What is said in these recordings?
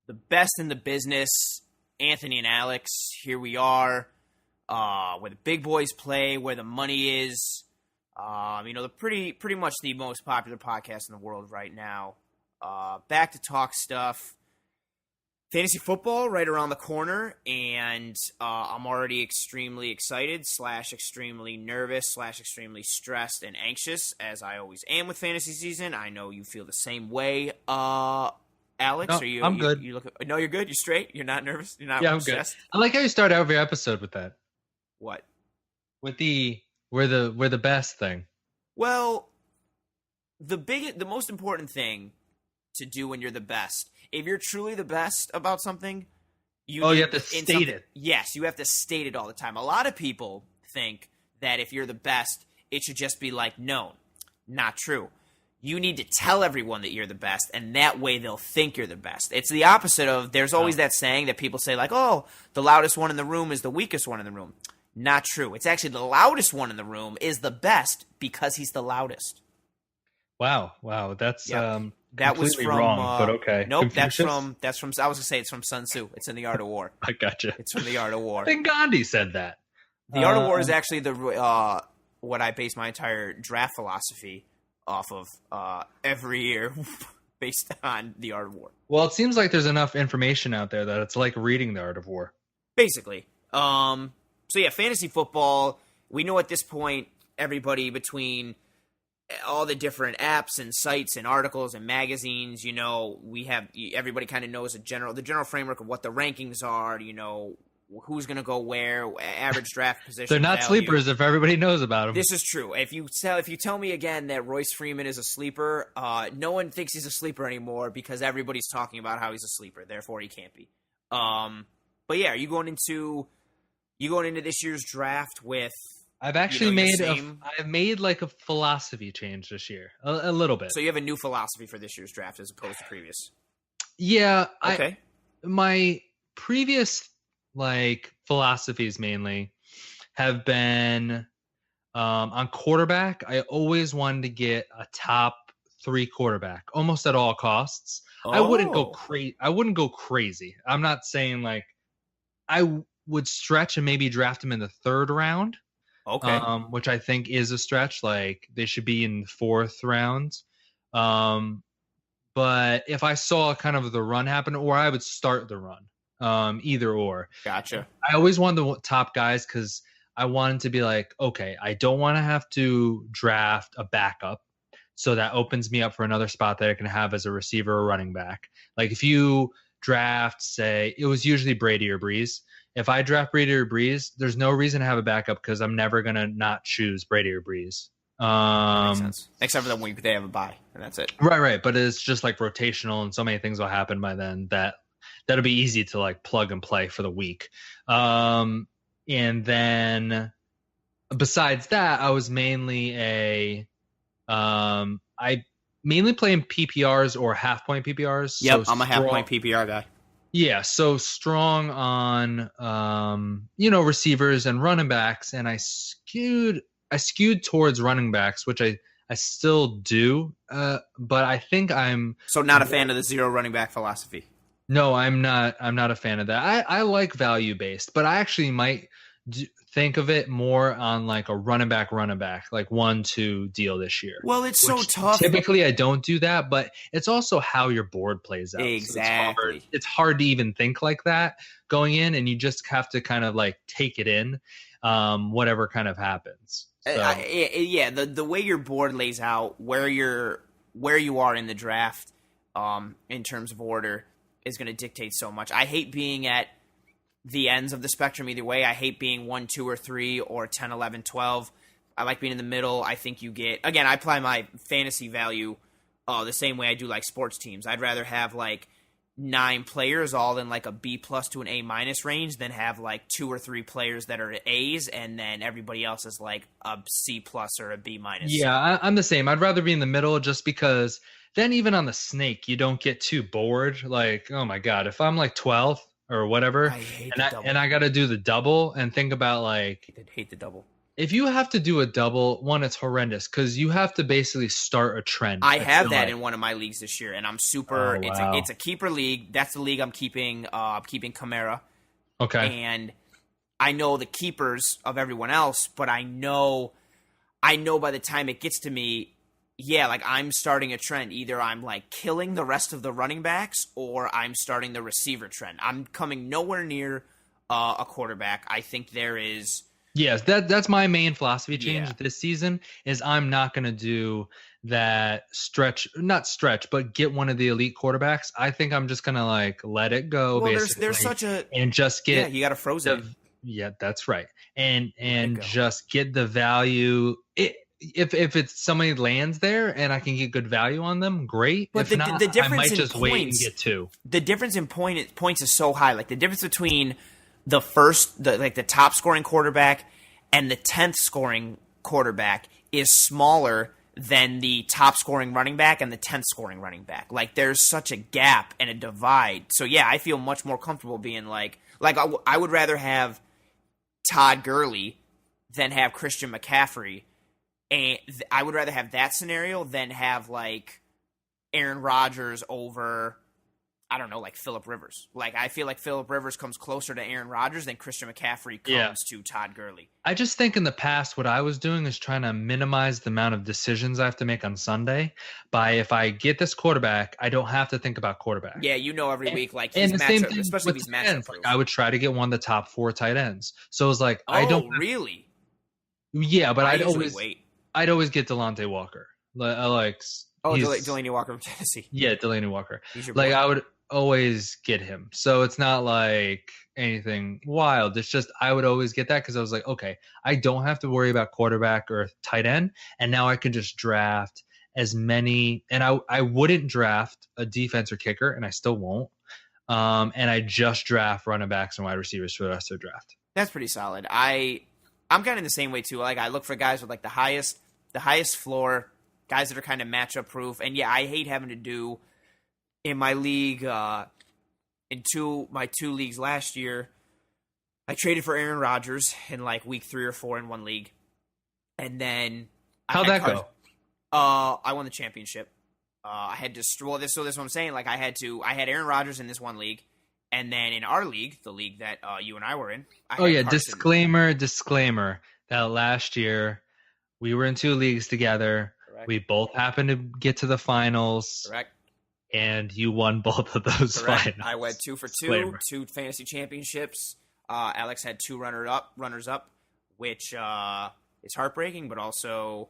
the best in the business, Anthony and Alex. Here we are, where the big boys play, where the money is. The pretty much the most popular podcast in the world right now. Back to talk stuff. Fantasy football right around the corner, and I'm already extremely excited / extremely nervous / extremely stressed and anxious, as I always am with fantasy season. I know you feel the same way, Alex. No, are you? I'm good. No, you're good. You're straight. You're not nervous. You're not I'm stressed. good. I like how you start every episode with that. What? With we're the best thing. Well, the most important thing to do when you're the best, if you're truly the best about something, you have to state it. Yes, you have to state it all the time. A lot of people think that if you're the best, it should just be like known. Not true. You need to tell everyone that you're the best, and that way they'll think you're the best. It's the opposite of, there's always that saying that people say like, oh, the loudest one in the room is the weakest one in the room. Not true. It's actually the loudest one in the room is the best because he's the loudest. Wow. That's that was from wrong, but okay. Nope, Confucius? that's from I was gonna say it's from Sun Tzu. It's in The Art of War. I gotcha. It's from The Art of War. I think Gandhi said that. The Art of War is actually the what I base my entire draft philosophy off of every year, based on The Art of War. Well, it seems like there's enough information out there that it's like reading The Art of War. Basically. So yeah, fantasy football. We know at this point, everybody between all the different apps and sites and articles and magazines, everybody kind of knows the general framework of what the rankings are, who's going to go where, average draft position. They're not value. sleepers if everybody knows about them. This is true. If you tell me again that Royce Freeman is a sleeper, no one thinks he's a sleeper anymore because everybody's talking about how he's a sleeper. Therefore, he can't be. But yeah, are you going into this year's draft with? I've actually made like a philosophy change this year, a little bit. So you have a new philosophy for this year's draft as opposed to previous. Yeah. Okay. My previous philosophies mainly have been on quarterback. I always wanted to get a top 3 quarterback almost at all costs. Oh. I wouldn't go crazy. I'm not saying I would stretch and maybe draft him in the 3rd round. Okay. Which I think is a stretch. They should be in the 4th round. But if I saw kind of the run happen, or I would start the run, either or. Gotcha. I always wanted the top guys because I wanted to be like, okay, I don't want to have to draft a backup. So that opens me up for another spot that I can have as a receiver or running back. Like if you draft, say, it was usually Brady or Breeze. If I draft Brady or Breeze, there's no reason to have a backup because I'm never going to not choose Brady or Breeze. Makes sense. Except for the week they have a bye, and that's it. Right. But it's just rotational, and so many things will happen by then that'll be easy to plug and play for the week. And then besides that, I was mainly I mainly play in PPRs or half point PPRs. Yep, I'm a half point PPR guy. Yeah, so strong on receivers and running backs, and I skewed towards running backs, which I still do, but I think I'm not a fan of the 0 running back philosophy. No, I'm not a fan of that. I like value based, but I actually might think of it more on a running back, 1-2 deal this year. Well, it's so tough. Typically, I don't do that, but it's also how your board plays out. Exactly. So it's hard to even think like that going in, and you just have to kind of take it in, whatever kind of happens. So. The way your board lays out, where you are in the draft, in terms of order, is going to dictate so much. I hate being at the ends of the spectrum either way. I hate being 1, 2, or 3, or 10, 11, 12. I like being in the middle. I think I apply my fantasy value the same way I do sports teams. I'd rather have 9 players all in a B+ to an A- range than have 2 or 3 players that are A's and then everybody else is a C+ or a B-. Yeah, I'm the same. I'd rather be in the middle just because then even on the snake, you don't get too bored. Oh my God, if I'm 12 or whatever, I hate the double. and I got to do the double and think about I hate the double. If you have to do a double, one, it's horrendous because you have to basically start a trend. I I have feel that like. in one of my leagues this year, and I'm super. Oh It's wow. a keeper league. That's the league I'm keeping. I'm keeping Kamara, Okay. and I know the keepers of everyone else, but I know by the time it gets to me, yeah, like I'm starting a trend. Either I'm like killing the rest of the running backs, or I'm starting the receiver trend. I'm coming nowhere near a quarterback. I think there is, Yes, that's my main philosophy yeah. change this season is I'm not going to do that stretch, not stretch, but get one of the elite quarterbacks. I think I'm just going to like let it go Well, there's basically such a and just yeah. get You got to frozen it. the yeah, that's right. And Let it and go. just get the value if it's somebody lands there and I can get good value on them, great. But If not, the I difference might in just wait and points, get two. the difference in points is so high. Like the difference between the top scoring quarterback and the 10th scoring quarterback is smaller than the top scoring running back and the 10th scoring running back. Like there's such a gap and a divide. So yeah, I feel much more comfortable being like I would rather have Todd Gurley than have Christian McCaffrey, and I would rather have that scenario than have like Aaron Rodgers over, I don't know, like Phillip Rivers. Like I feel like Phillip Rivers comes closer to Aaron Rodgers than Christian McCaffrey Yeah. comes to Todd Gurley. I just think in the past, what I was doing is trying to minimize the amount of decisions I have to make on Sunday. By if I get this quarterback, I don't have to think about quarterback. Yeah, you know every And, week like and he's the same matchup, thing especially if with he's tight matchup ends. Like proof. I would try to get one of the top four tight ends. So it's like I don't. Oh, really? Yeah, but I usually wait. I'd always get Delonte Walker. I like Oh, he's Delaney Walker from Tennessee. yeah Delaney Walker. He's your Like boy. I would always get him. So it's not like anything wild. It's just I would always get that because I was like, okay, I don't have to worry about quarterback or tight end, and now I can just draft as many. And I wouldn't draft a defense or kicker, and I still won't. And I just draft running backs and wide receivers for the rest of the draft. That's pretty solid. I'm kind of the same way too. Like I look for guys with like the highest floor, guys that are kind of matchup proof. And yeah, I hate having to do in my league my two leagues last year. I traded for Aaron Rodgers in like week 3 or 4 in one league, and then How'd that go? I won the championship. I had to this is what I'm saying. Like I had Aaron Rodgers in this one league, and then in our league, the league that you and I were in. Oh yeah, Carson. disclaimer that last year we were in two leagues together. Correct. We both happened to get to the finals. Correct. And you won both of those Correct. finals. I went 2 for 2, Disclaimer. 2 fantasy championships. Alex had 2 runners up, which is heartbreaking, but also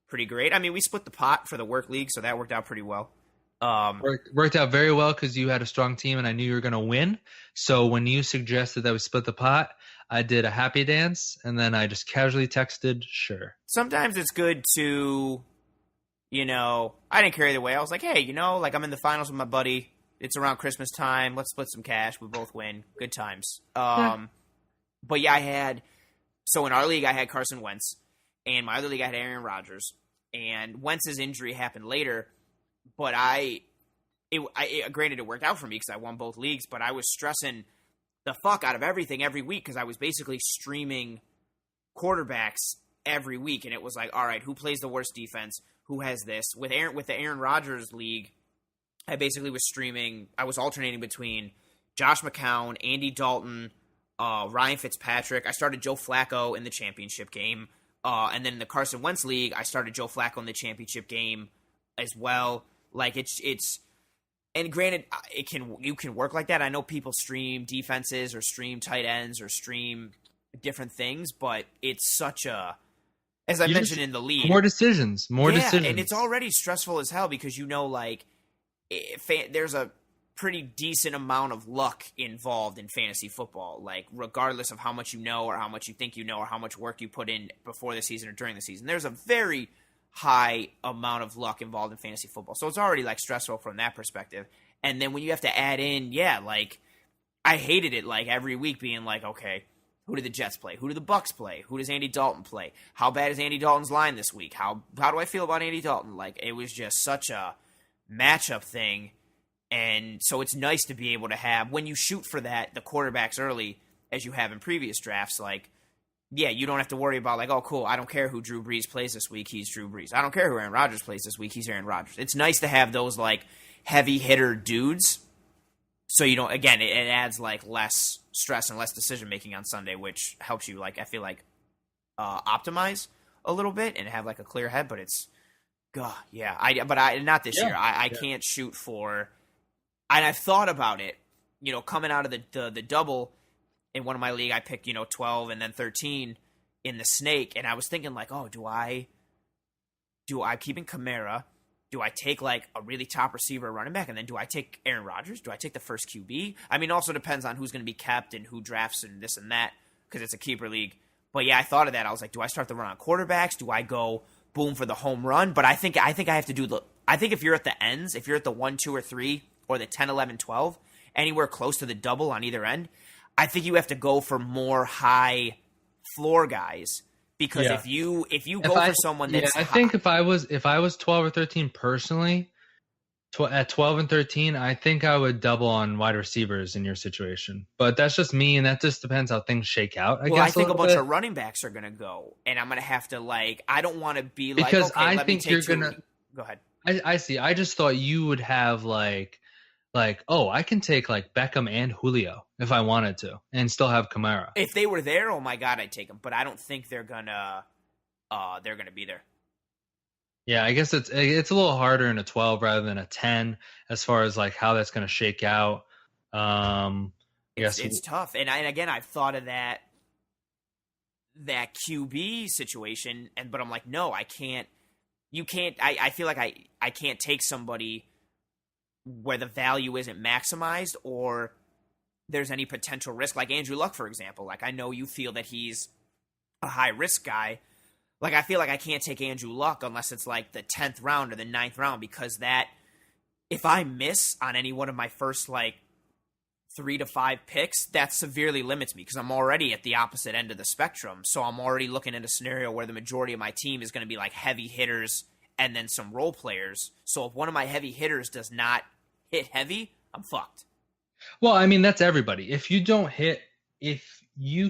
pretty great. I mean, we split the pot for the work league, so that worked out pretty well. Worked out very well because you had a strong team and I knew you were going to win. So when you suggested that we split the pot, I did a happy dance and then I just casually texted, sure. Sometimes it's good to, I didn't care either way. I was like, hey, like I'm in the finals with my buddy. It's around Christmas time. Let's split some cash. We both win. Good times. Yeah. But yeah, so in our league, I had Carson Wentz. And my other league, I had Aaron Rodgers. And Wentz's injury happened later. But granted, it worked out for me because I won both leagues. But I was stressing the fuck out of everything every week because I was basically streaming quarterbacks every week. And it was like, all right, who plays the worst defense? Who has this? With the Aaron Rodgers league, I basically was streaming. I was alternating between Josh McCown, Andy Dalton, Ryan Fitzpatrick. I started Joe Flacco in the championship game. And then in the Carson Wentz league, I started Joe Flacco in the championship game as well. Like it's and granted, you can work like that. I know people stream defenses or stream tight ends or stream different things, but it's such a, as I mentioned in the lead, more decisions, and it's already stressful as hell because like there's a pretty decent amount of luck involved in fantasy football. Like regardless of how much you know or how much you think you know or how much work you put in before the season or during the season, there's a very high amount of luck involved in fantasy football. So it's already like stressful from that perspective. And then when you have to add in, like I hated it like every week being like, okay, who do the Jets play? Who do the Bucks play? Who does Andy Dalton play? How bad is Andy Dalton's line this week? How do I feel about Andy Dalton? Like it was just such a matchup thing. And so it's nice to be able to have, when you shoot for that, the quarterbacks early, as you have in previous drafts, like Yeah, you don't have to worry about like, oh, cool. I don't care who Drew Brees plays this week. He's Drew Brees. I don't care who Aaron Rodgers plays this week. He's Aaron Rodgers. It's nice to have those like heavy hitter dudes. So you don't. Again, it adds like less stress and less decision making on Sunday, which helps you. Like I feel like optimize a little bit and have like a clear head. But it's, God, yeah. I not this year. I can't shoot for. And I've thought about it. You know, coming out of the double. In one of my league, I picked, 12 and then 13 in the snake. And I was thinking like, oh, do I keeping Kamara? Do I take like a really top receiver running back? And then do I take Aaron Rodgers? Do I take the first QB? I mean, also depends on who's going to be kept and who drafts and this and that because it's a keeper league. But yeah, I thought of that. I was like, do I start the run on quarterbacks? Do I go boom for the home run? But I think I have to do I think if you're at the ends, if you're at the 1, 2, or 3 or the 10, 11, 12, anywhere close to the double on either end, I think you have to go for more high floor guys because if you go for someone that's I think if I was 12 or 13 personally, at 12 and 13, I think I would double on wide receivers in your situation. But that's just me, and that just depends how things shake out. I think a bunch of running backs are going to go, and I'm going to have to like. I don't want to be like because okay, I think you're going to go ahead. I see. I just thought you would have like, oh, I can take like Beckham and Julio if I wanted to, and still have Kamara. If they were there, oh my God, I'd take them. But I don't think they're gonna be there. Yeah, I guess it's a little harder in a 12 rather than a 10 as far as like how that's going to shake out. It's tough, and again, I've thought of that QB situation, but I'm like, no, I can't. You can't. I feel like I can't take somebody where the value isn't maximized or there's any potential risk, like Andrew Luck, for example. Like, I know you feel that he's a high-risk guy. Like, I feel like I can't take Andrew Luck unless it's like the 10th round or the 9th round because that, if I miss on any one of my first, like, 3 to 5 picks, that severely limits me because I'm already at the opposite end of the spectrum. So I'm already looking at a scenario where the majority of my team is going to be, like, heavy hitters and then some role players. So if one of my heavy hitters does not hit heavy, I'm fucked. Well, I mean, that's everybody. If you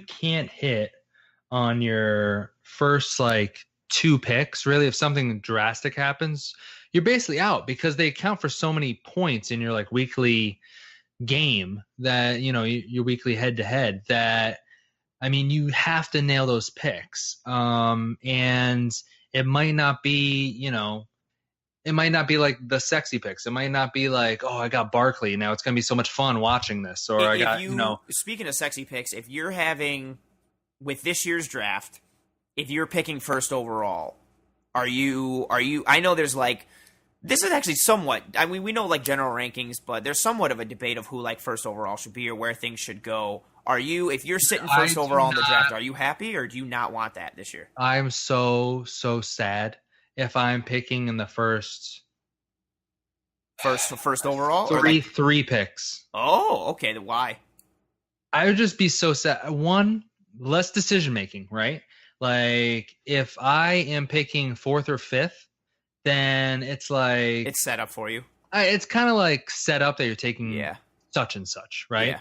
can't hit on your first like 2 picks, really, if something drastic happens, you're basically out because they account for so many points in your like weekly game that, your weekly head to head that, I mean, you have to nail those picks. And it might not be, it might not be like the sexy picks. It might not be like, oh, I got Barkley. Now it's going to be so much fun watching this. Or Speaking of sexy picks, if you're having, with this year's draft, if you're picking first overall, are you, I know there's like, this is actually somewhat, I mean, we know like general rankings, but there's somewhat of a debate of who like first overall should be or where things should go. If you're sitting first overall in the draft, are you happy or do you not want that this year? I'm so sad if I'm picking in the first overall? Three picks. Oh, okay. Why? I would just be so sad. One, less decision making, right? Like if I am picking 4th or 5th, then it's like it's set up for you. It's kind of like set up that you're taking such and such, right? Yeah.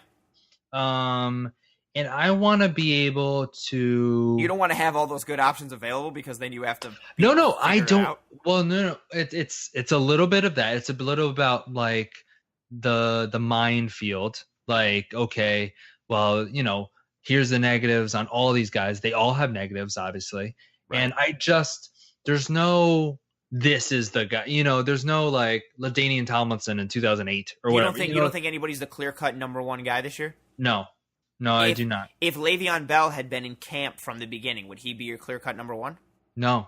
And I want to be able to. You don't want to have all those good options available because then you have to. No, I don't. Well, no. It's a little bit of that. It's a little about like the minefield. Like, okay, well, here's the negatives on all these guys. They all have negatives, obviously. Right. And there's no. This is the guy. There's no like LaDainian Tomlinson in 2008 or whatever. You don't think anybody's the clear-cut number 1 guy this year? No, I do not. If Le'Veon Bell had been in camp from the beginning, would he be your clear-cut number 1? No.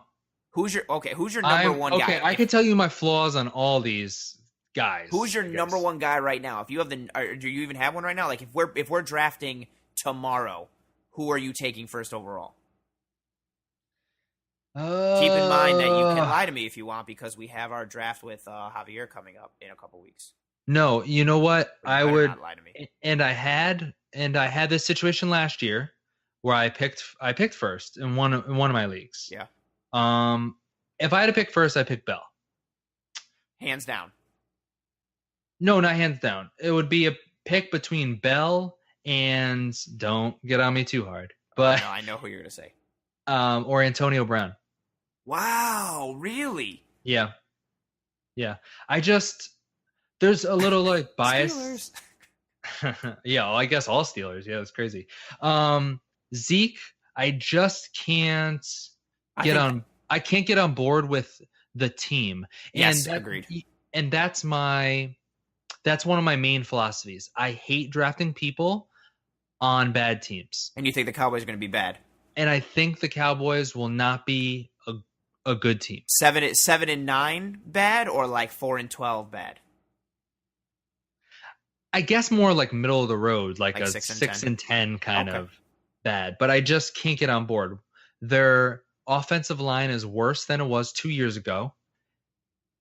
Who's your number 1 guy? Okay, I can tell you my flaws on all these guys. Who's your number 1 guy right now? If you have do you even have one right now? Like if we're drafting tomorrow, who are you taking first overall? Keep in mind that you can lie to me if you want because we have our draft with Javier coming up in a couple weeks. No, you know what? I would not lie to me. And I had this situation last year where I picked first in one of my leagues. Yeah. If I had to pick first, I picked Bell. Hands down. No, not hands down. It would be a pick between Bell and don't get on me too hard. but no, I know who you're gonna say. Or Antonio Brown. Wow, really? Yeah. Yeah. There's a little like bias. Steelers. Yeah, well, I guess all Steelers. Yeah, that's crazy. Zeke, I just can't I can't get on board with the team. Yes, And agreed. And that's one of my main philosophies. I hate drafting people on bad teams. And you think the Cowboys are going to be bad? And I think the Cowboys will not be a good team. 7-9 bad, or like 4-12 bad? I guess more like middle of the road, like a 6-10 kind of bad. But I just can't get on board. Their offensive line is worse than it was 2 years ago.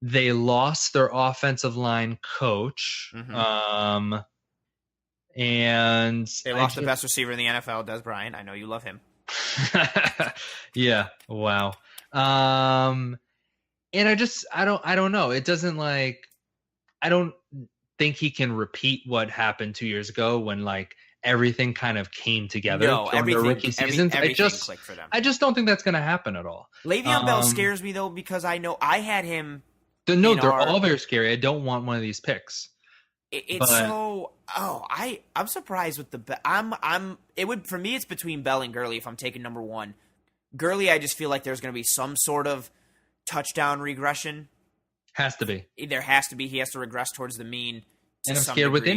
They lost their offensive line coach. Mm-hmm. And they lost the best receiver in the NFL, Des Bryant. I know you love him. Yeah. Wow. And I don't know. It doesn't like, I don't think he can repeat what happened 2 years ago when like everything kind of came together. No, everything, rookie seasons. everything clicked for them. I just don't think that's going to happen at all. Le'Veon Bell scares me though, because I know I had him. They're all very scary. I don't want one of these picks. I'm surprised with the for me it's between Bell and Gurley if I'm taking number one. Gurley, I just feel like there's going to be some sort of touchdown regression. Has to be. There has to be. He has to regress towards the mean. And I'm scared with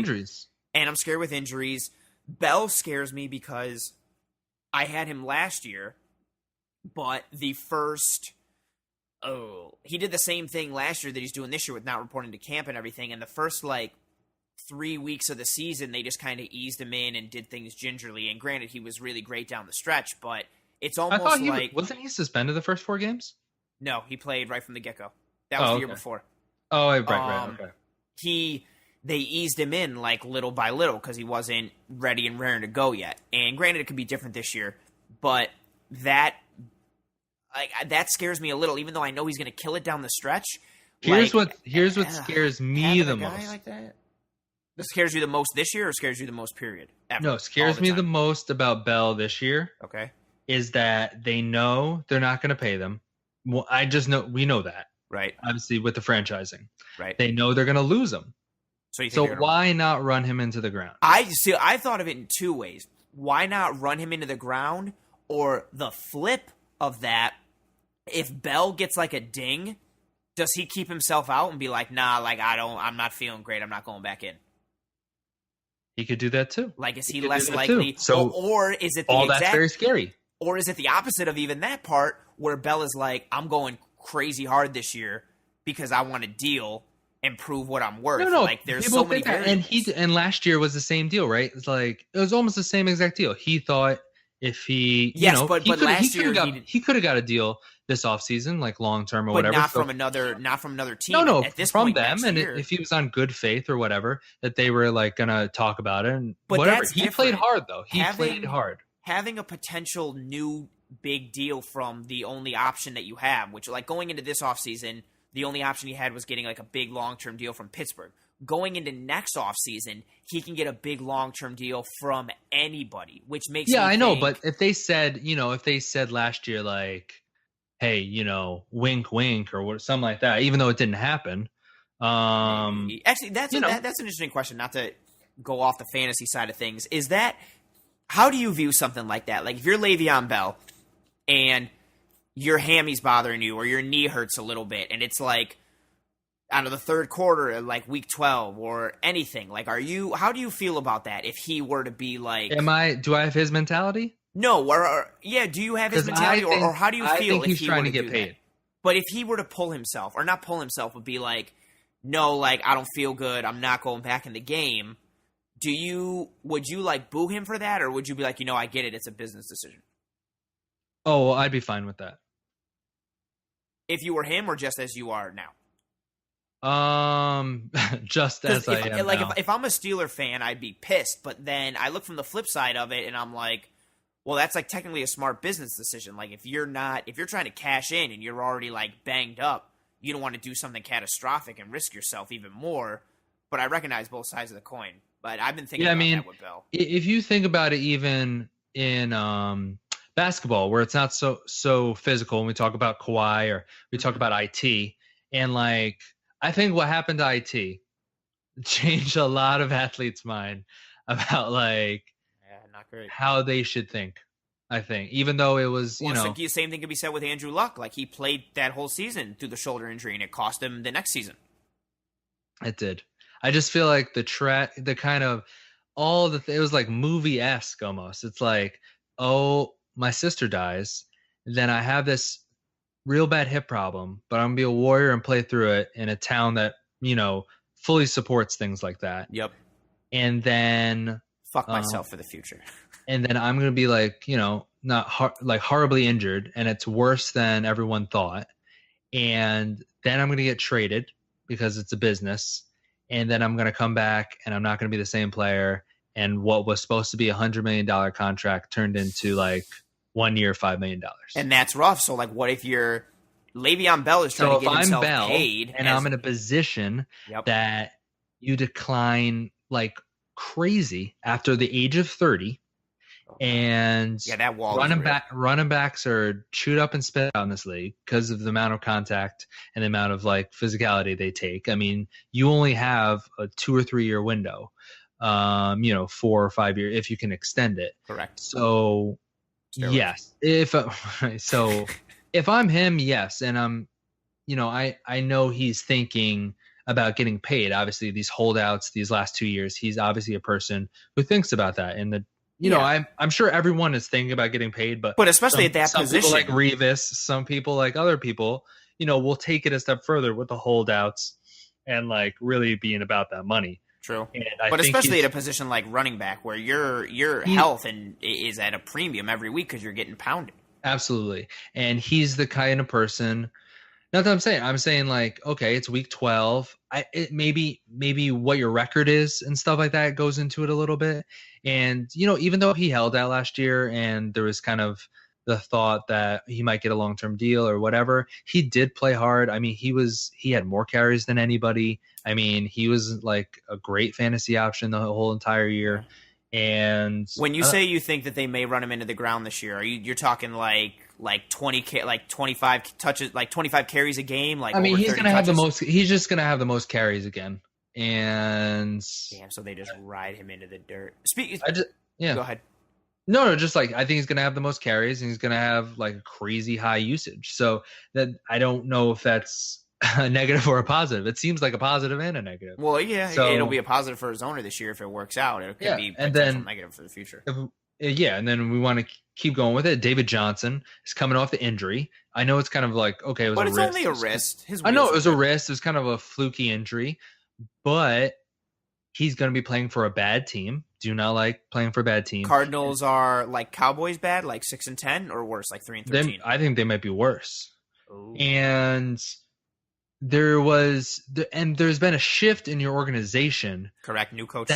injuries. Bell scares me because I had him last year, but he did the same thing last year that he's doing this year with not reporting to camp and everything. And the first 3 weeks of the season, they just kind of eased him in and did things gingerly. And granted, he was really great down the stretch, but it's almost wasn't he suspended the first 4 games? No, he played right from the get-go. That was the year before. Oh, right. Okay. They eased him in little by little because he wasn't ready and raring to go yet. And granted, it could be different this year, but that scares me a little. Even though I know he's going to kill it down the stretch. Here's what scares me the most. Like that? This scares you the most this year, or scares you the most period? Ever, no, scares me the most about Bell this year. Okay, is that they know they're not going to pay them. Well, we know that. Right. Obviously, with the franchising. Right. They know they're going to lose him. So why not run him into the ground? I thought of it in 2 ways. Why not run him into the ground? Or the flip of that, if Bell gets a ding, does he keep himself out and be like, nah, I'm not feeling great. I'm not going back in. He could do that too. Is he less likely? So, or is it that's very scary. Or is it the opposite of even that part where Bell is like, I'm going crazy hard this year because I want to deal and prove what I'm worth. No. There's so many variables. And last year was the same deal, right? It's it was almost the same exact deal. He thought if he, but last year he could have got a deal this offseason, long term or whatever. Not from another team. No, at this from point them. And if he was on good faith or whatever, that they were gonna talk about it and whatever. He played hard though. Played hard. Having a potential new big deal from the only option that you have, which going into this offseason, the only option he had was getting a big long-term deal from Pittsburgh. Going into next offseason, he can get a big long-term deal from anybody, which makes me I know, but if they said last year, hey, wink, wink, or something like that, even though it didn't happen. Actually, that's an interesting question, not to go off the fantasy side of things. Is that, how do you view something like that? If you're Le'Veon Bell and your hammy's bothering you or your knee hurts a little bit and it's out of the third quarter, week 12 or anything, how do you feel about that if he were to be do I have his mentality? No, do you have his mentality or how do you feel? I think he's trying to get paid. That? But if he were to pull himself, or not pull himself, but be no, I don't feel good, I'm not going back in the game, would you boo him for that, or would you be I get it, it's a business decision? Oh, well, I'd be fine with that. If you were him, or just as you are now? Just as I am now. If I'm a Steeler fan, I'd be pissed. But then I look from the flip side of it, and I'm well, that's technically a smart business decision. If you're trying to cash in and you're already banged up, you don't want to do something catastrophic and risk yourself even more. But I recognize both sides of the coin. But I've been thinking about that with Bell. If you think about it, even in basketball where it's not so physical when we talk about Kawhi or we talk about IT. And like I think what happened to IT changed a lot of athletes' mind about like Yeah, not great. how they should think. I think, even though it was, Well, it's like the same thing could be said with Andrew Luck. Like he played that whole season through the shoulder injury, and it cost him the next season. it did. I just feel like the kind of it was like movie esque almost. It's like, oh, my sister dies, then I have this real bad hip problem, but I'm gonna be a warrior and play through it in a town that fully supports things like that. Yep. And then fuck myself for the future. And then I'm gonna be like, not like horribly injured, and it's worse than everyone thought. And then I'm gonna get traded because it's a business, and then I'm gonna come back, and I'm not gonna be the same player. And what was supposed to be $100 million contract turned into like 1 year, $5 million. And that's rough. So like, what if you're Le'Veon Bell is trying to get himself paid, and I'm in a position that you decline like crazy after the age of 30. And that wall running backs are chewed up and spit out in this league because of the amount of contact and the amount of like physicality they take. I mean, you only have a 2 or 3 year window, 4 or 5 year if you can extend it. Correct. So yes, if I'm him, yes, and I'm, I know he's thinking about getting paid. Obviously, these holdouts these last 2 years, he's obviously a person who thinks about that. And I'm sure everyone is thinking about getting paid, but especially at that position, people like Revis, some people like other people, will take it a step further with the holdouts and like really being about that money. True, but especially at a position like running back where your health is at a premium every week because you're getting pounded. Absolutely, and he's the kind of person. Not that I'm saying like, okay, it's week 12. Maybe what your record is and stuff like that goes into it a little bit. And, even though he held out last year and there was kind of the thought that he might get a long-term deal or whatever, he did play hard. I mean, he had more carries than anybody. I mean, he was like a great fantasy option the whole entire year. And when you say you think that they may run him into the ground this year, you're talking like 25 touches, like 25 carries a game. Like, I mean, he's gonna have the most. He's just gonna have the most carries again. And damn, so they just ride him into the dirt. Go ahead. No, just like I think he's gonna have the most carries, and he's gonna have like a crazy high usage. So that I don't know if that's a negative or a positive. It seems like a positive and a negative. Well, yeah, so, it'll be a positive for his owner this year if it works out. It could be potential negative for the future. And then we want to keep going with it. David Johnson is coming off the injury. I know it's kind of like, okay, it was but it's only a wrist. I know it was a wrist. It was kind of a fluky injury, but he's going to be playing for a bad team. Do you not like playing for a bad team? Cardinals are like Cowboys bad, like 6-10 or worse, like 3-13. I think they might be worse. Ooh. And there's been a shift in your organization. Correct. New coach.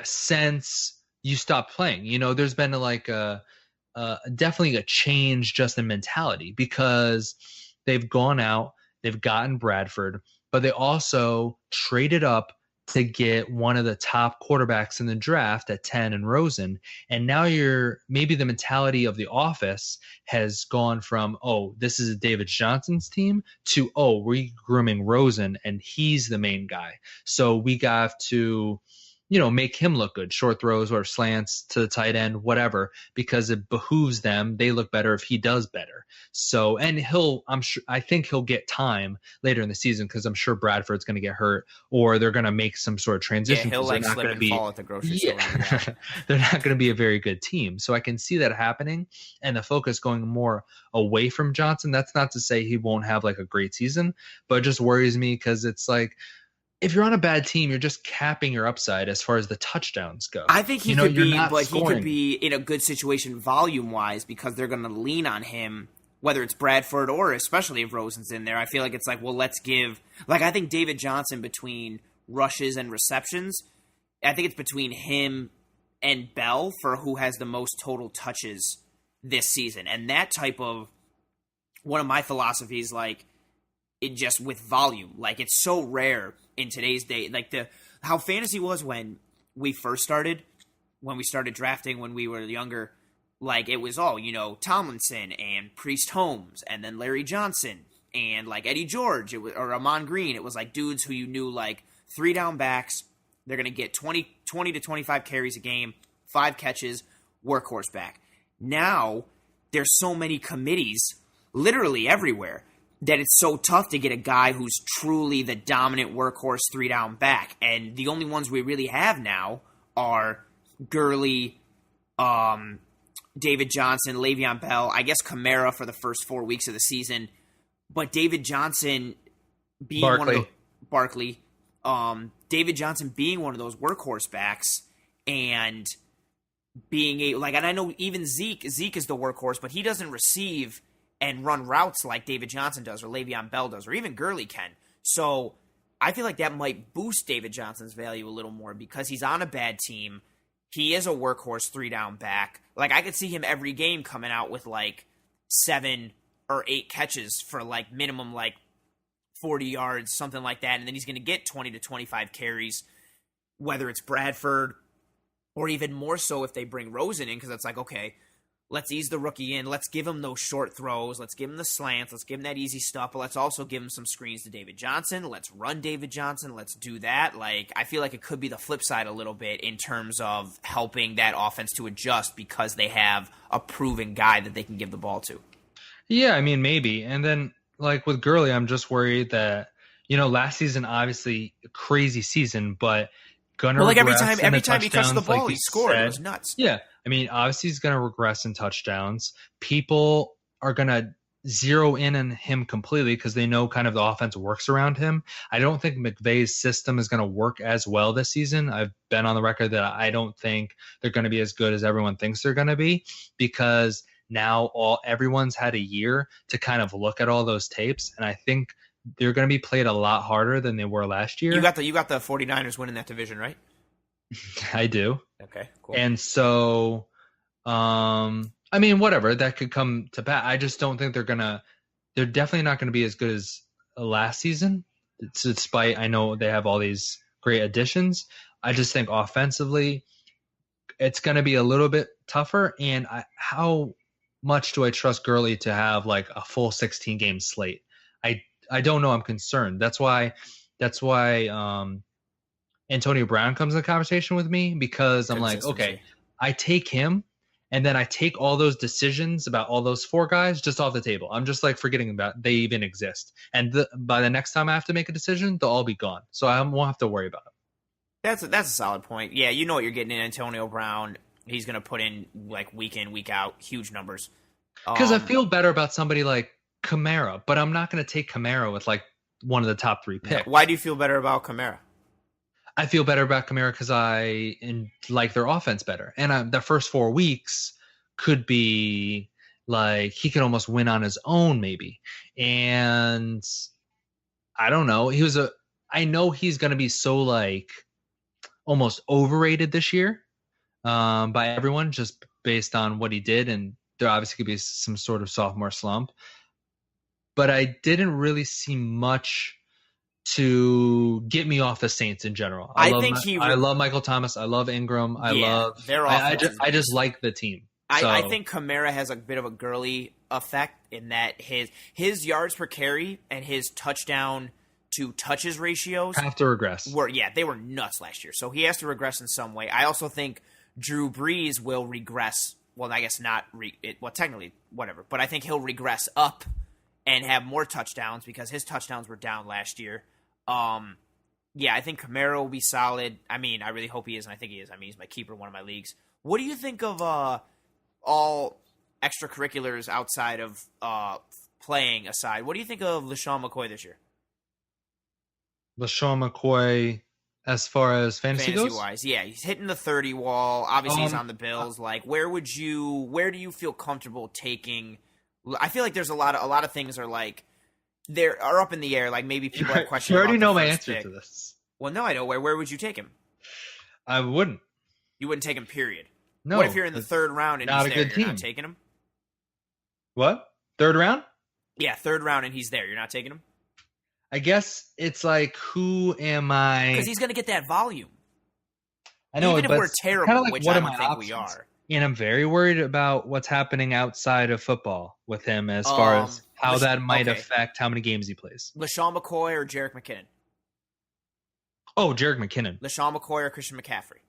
Since you stopped playing, there's been definitely a change just in mentality because they've gone out, they've gotten Bradford, but they also traded up to get one of the top quarterbacks in the draft at 10 in Rosen. And now maybe the mentality of the office has gone from, oh, this is David Johnson's team to, oh, we're grooming Rosen and he's the main guy. So we got to, make him look good, short throws or slants to the tight end, whatever, because it behooves them. They look better if he does better. So, and I think he'll get time later in the season because I'm sure Bradford's going to get hurt or they're going to make some sort of transition. Yeah, he'll like slip and fall at the grocery store. They're not going to be a very good team. So I can see that happening and the focus going more away from Johnson. That's not to say he won't have like a great season, but it just worries me because it's like, if you're on a bad team, you're just capping your upside as far as the touchdowns go. I think he could be, but he could be in a good situation volume-wise because they're going to lean on him, whether it's Bradford or especially if Rosen's in there. I feel like it's like, well, let's give – like I think David Johnson between rushes and receptions, I think it's between him and Bell for who has the most total touches this season. And that type of – one of my philosophies, like it just with volume. Like it's so rare – in today's day, like how fantasy was when we first started, when we started drafting when we were younger, like it was all, Tomlinson and Priest Holmes and then Larry Johnson and like Eddie George or Amon Green. It was like dudes who you knew like 3 down backs. They're going to get 20 to 25 carries a game, 5 catches, workhorse back. Now there's so many committees literally everywhere that it's so tough to get a guy who's truly the dominant workhorse 3 down back. And the only ones we really have now are Gurley, David Johnson, Le'Veon Bell, I guess Kamara for the first 4 weeks of the season. But David Johnson being Barkley. David Johnson being one of those workhorse backs and being and I know even Zeke is the workhorse, but he doesn't receive and run routes like David Johnson does or Le'Veon Bell does or even Gurley can. So I feel like that might boost David Johnson's value a little more because he's on a bad team. He is a workhorse 3 down back. Like I could see him every game coming out with like 7 or 8 catches for like minimum like 40 yards, something like that. And then he's going to get 20 to 25 carries, whether it's Bradford or even more so if they bring Rosen in, because it's like, okay, let's ease the rookie in. Let's give him those short throws. Let's give him the slants. Let's give him that easy stuff. But let's also give him some screens to David Johnson. Let's run David Johnson. Let's do that. Like, I feel like it could be the flip side a little bit in terms of helping that offense to adjust because they have a proven guy that they can give the ball to. Yeah, I mean, maybe. And then, like, with Gurley, I'm just worried that, last season, obviously, a crazy season, but gonna like every regress time he touched the ball, he scored. It was nuts. Yeah. I mean, obviously he's going to regress in touchdowns. People are going to zero in on him completely because they know kind of the offense works around him. I don't think McVay's system is going to work as well this season. I've been on the record that I don't think they're going to be as good as everyone thinks they're going to be because now everyone's had a year to kind of look at all those tapes. And I think they're going to be played a lot harder than they were last year. You got the 49ers winning that division, right? I do. Okay, cool. And so, I mean, whatever, that could come to pass. I just don't think they're definitely not going to be as good as last season, despite I know they have all these great additions. I just think offensively, it's going to be a little bit tougher. And how much do I trust Gurley to have like a full 16 game slate? I don't know. I'm concerned. That's why Antonio Brown comes in the conversation with me because I'm like, okay, I take him and then I take all those decisions about all those 4 guys just off the table. I'm just like forgetting about they even exist. And by the next time I have to make a decision, they'll all be gone. So I won't have to worry about it. That's a solid point. Yeah, you know what you're getting in Antonio Brown. He's going to put in like week in, week out, huge numbers. Because I feel better about somebody like Kamara, but I'm not going to take Kamara with like one of the top 3 picks. Why do you feel better about Kamara? I feel better about Kamara because I like their offense better. And the first 4 weeks could be like he could almost win on his own maybe. And I don't know. I know he's going to be so like almost overrated this year by everyone just based on what he did. And there obviously could be some sort of sophomore slump. But I didn't really see much to get me off the Saints in general. I love Michael Thomas. I love Ingram. I just like the team. I think Kamara has a bit of a Gurley effect in that his yards per carry and his touchdown to touches ratios have to regress. They were nuts last year. So he has to regress in some way. I also think Drew Brees will regress. Well, I guess not. Technically, whatever. But I think he'll regress up and have more touchdowns because his touchdowns were down last year. I think Kamara will be solid. I mean, I really hope he is, and I think he is. I mean, he's my keeper in one of my leagues. What do you think of all extracurriculars outside of playing aside? What do you think of LeSean McCoy this year? LeSean McCoy, as far as fantasy goes? Fantasy-wise, yeah. He's hitting the 30 wall. Obviously, he's on the Bills. Like, where do you feel comfortable taking? I feel like there's a lot of things are like are up in the air. Like maybe people have questions. You already know my answer to this. Well, no, I know. Where would you take him? I wouldn't. You wouldn't take him. Period. No. What if you're in the 3rd round and not he's a there? good You're team. not taking him. What? 3rd round? Yeah, 3rd round and he's there. You're not taking him. I guess it's like, who am I? Because he's going to get that volume. I know, Even if but we're it's terrible, kinda like, which what I are don't my think we options? are. And I'm very worried about what's happening outside of football with him as far as Um, how that might okay, affect how many games he plays. LaShawn McCoy or Jerick McKinnon? Oh, Jerick McKinnon. LaShawn McCoy or Christian McCaffrey?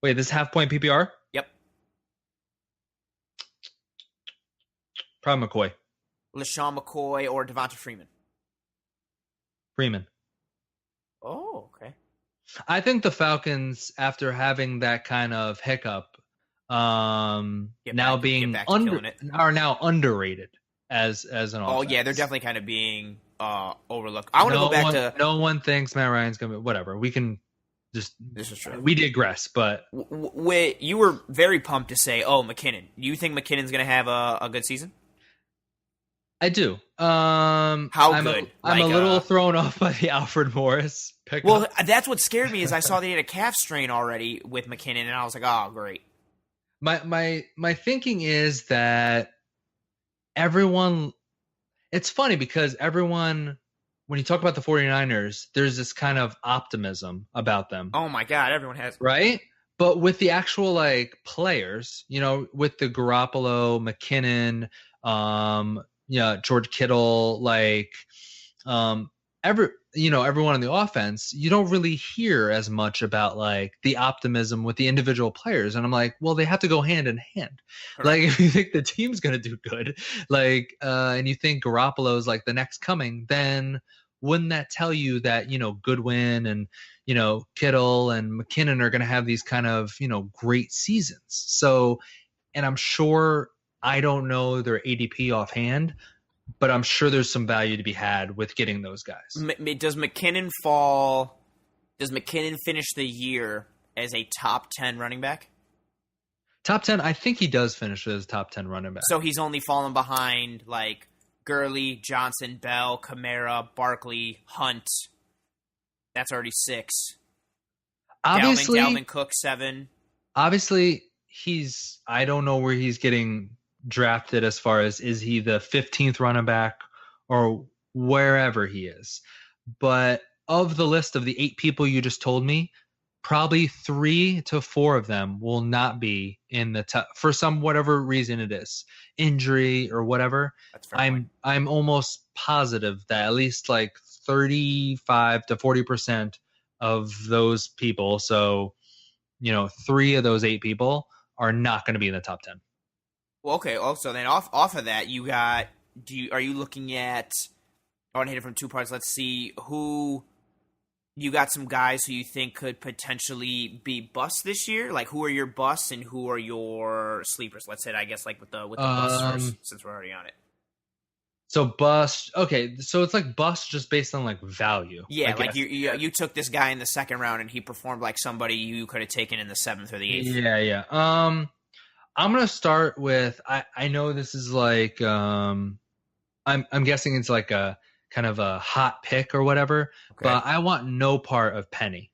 Wait, this is half point PPR? Yep. Probably McCoy. LaShawn McCoy or Devonta Freeman? Freeman. Oh, okay. I think the Falcons, after having that kind of hiccup, now being back to killing it. are now underrated as an Oh offense. yeah, they're definitely kind of being overlooked. I want to go back to. No one thinks Matt Ryan's gonna be whatever. We can just. This is true. We digress, but You were very pumped to say, "Oh, McKinnon." You think McKinnon's going to have a good season? I do. How good? I'm a little thrown off by the Alfred Morris pickup. Well, that's what scared me is I saw they had a calf strain already with McKinnon, and I was like, "Oh, great." My thinking is that everyone. It's funny because everyone, when you talk about the 49ers, there's this kind of optimism about them. Oh my God, everyone has right? But with the actual like players, with the Garoppolo, McKinnon, George Kittle, like everyone on the offense, you don't really hear as much about like the optimism with the individual players. And I'm like, well, they have to go hand in hand. Correct. Like if you think the team's going to do good, like, and you think Garoppolo's like the next coming, then wouldn't that tell you that, Goodwin and, Kittle and McKinnon are going to have these kind of, great seasons. So, and I'm sure, I don't know their ADP offhand, but I'm sure there's some value to be had with getting those guys. Does McKinnon finish the year as a top 10 running back? Top 10, I think he does finish as top 10 running back. So he's only fallen behind like Gurley, Johnson, Bell, Kamara, Barkley, Hunt. That's already 6. Obviously, Dalvin Cook 7. Obviously, I don't know where he's getting drafted as far as is he the 15th running back or wherever he is. But of the list of the 8 people you just told me, probably 3 to 4 of them will not be in the top for some whatever reason it is, injury or whatever. That's fair. I'm almost positive that at least like 35 to 40% of those people, so 3 of those 8 people are not going to be in the top 10. Well, okay. Also, then off of that, you got. Are you looking at? I want to hit it from 2 parts. Let's see who. You got some guys who you think could potentially be busts this year. Like, who are your busts and who are your sleepers? Let's hit, I guess, like with the busts first, since we're already on it. So bust. Okay, so it's like bust just based on like value. Yeah, like you took this guy in the 2nd round and he performed like somebody you could have taken in the 7th or the 8th. Yeah. I'm gonna start with. I know this is like. I'm guessing it's like a kind of a hot pick or whatever, okay. But I want no part of Penny.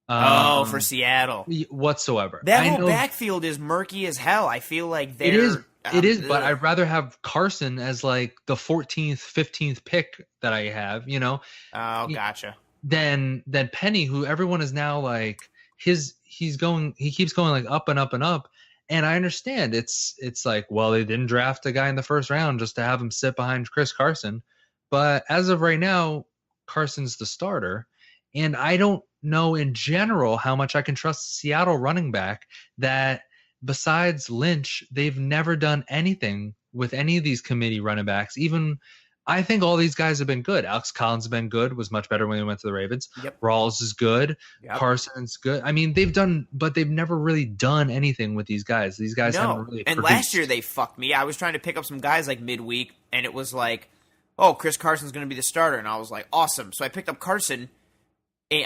For Seattle whatsoever. That whole backfield is murky as hell. I feel like they're. It is, but I'd rather have Carson as like the 14th, 15th pick that I have, Oh, gotcha. Than Penny, who everyone is now like he keeps going like up and up and up. And I understand it's like, well, they didn't draft a guy in the 1st round just to have him sit behind Chris Carson. But as of right now, Carson's the starter. And I don't know in general how much I can trust Seattle running back that besides Lynch, they've never done anything with any of these committee running backs. Even I think all these guys have been good. Alex Collins has been good, was much better when he went to the Ravens. Yep. Rawls is good. Yep. Carson's good. I mean, but they've never really done anything with these guys. These guys haven't really And produced. Last year they fucked me. I was trying to pick up some guys like midweek, and it was like, oh, Chris Carson's going to be the starter. And I was like, awesome. So I picked up Carson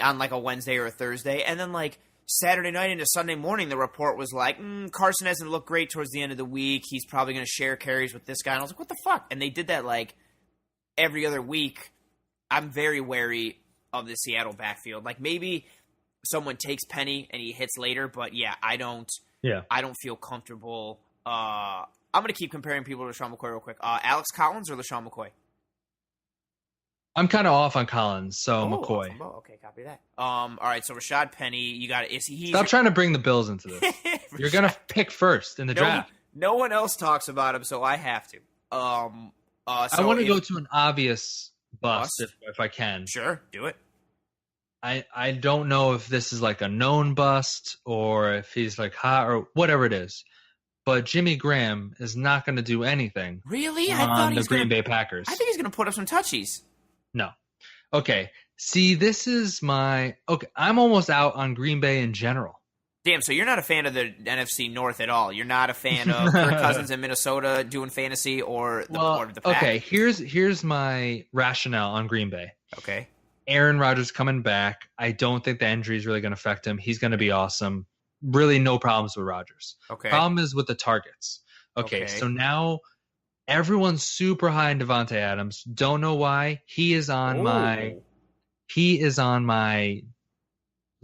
on like a Wednesday or a Thursday, and then like Saturday night into Sunday morning, the report was like, Carson hasn't looked great towards the end of the week. He's probably going to share carries with this guy. And I was like, what the fuck? And they did that like every other week. I'm very wary of the Seattle backfield. Like maybe someone takes Penny and he hits later, but yeah, I don't feel comfortable. I'm going to keep comparing people to LaShawn McCoy real quick. Alex Collins or LaShawn McCoy? I'm kind of off on Collins, so Oh, off McCoy. on Bo. Okay, copy that. All right. So Rashad Penny, you got it. Is he? Stop trying to bring the Bills into this. You're gonna pick first in the draft. No one else talks about him, so I have to. I want to go to an obvious bust if I can. Sure, do it. I don't know if this is like a known bust or if he's like hot or whatever it is. But Jimmy Graham is not going to do anything. Really? On the Green Bay Packers. I think he's going to put up some touchies. No. Okay. See, this is my okay. I'm almost out on Green Bay in general. Damn, so you're not a fan of the NFC North at all. You're not a fan of Kirk Cousins in Minnesota doing fantasy or the Pack. Okay, here's my rationale on Green Bay. Okay. Aaron Rodgers coming back. I don't think the injury is really going to affect him. He's going to be awesome. Really no problems with Rodgers. Okay. Problem is with the targets. Okay. So now everyone's super high in Devontae Adams. Don't know why. He is on my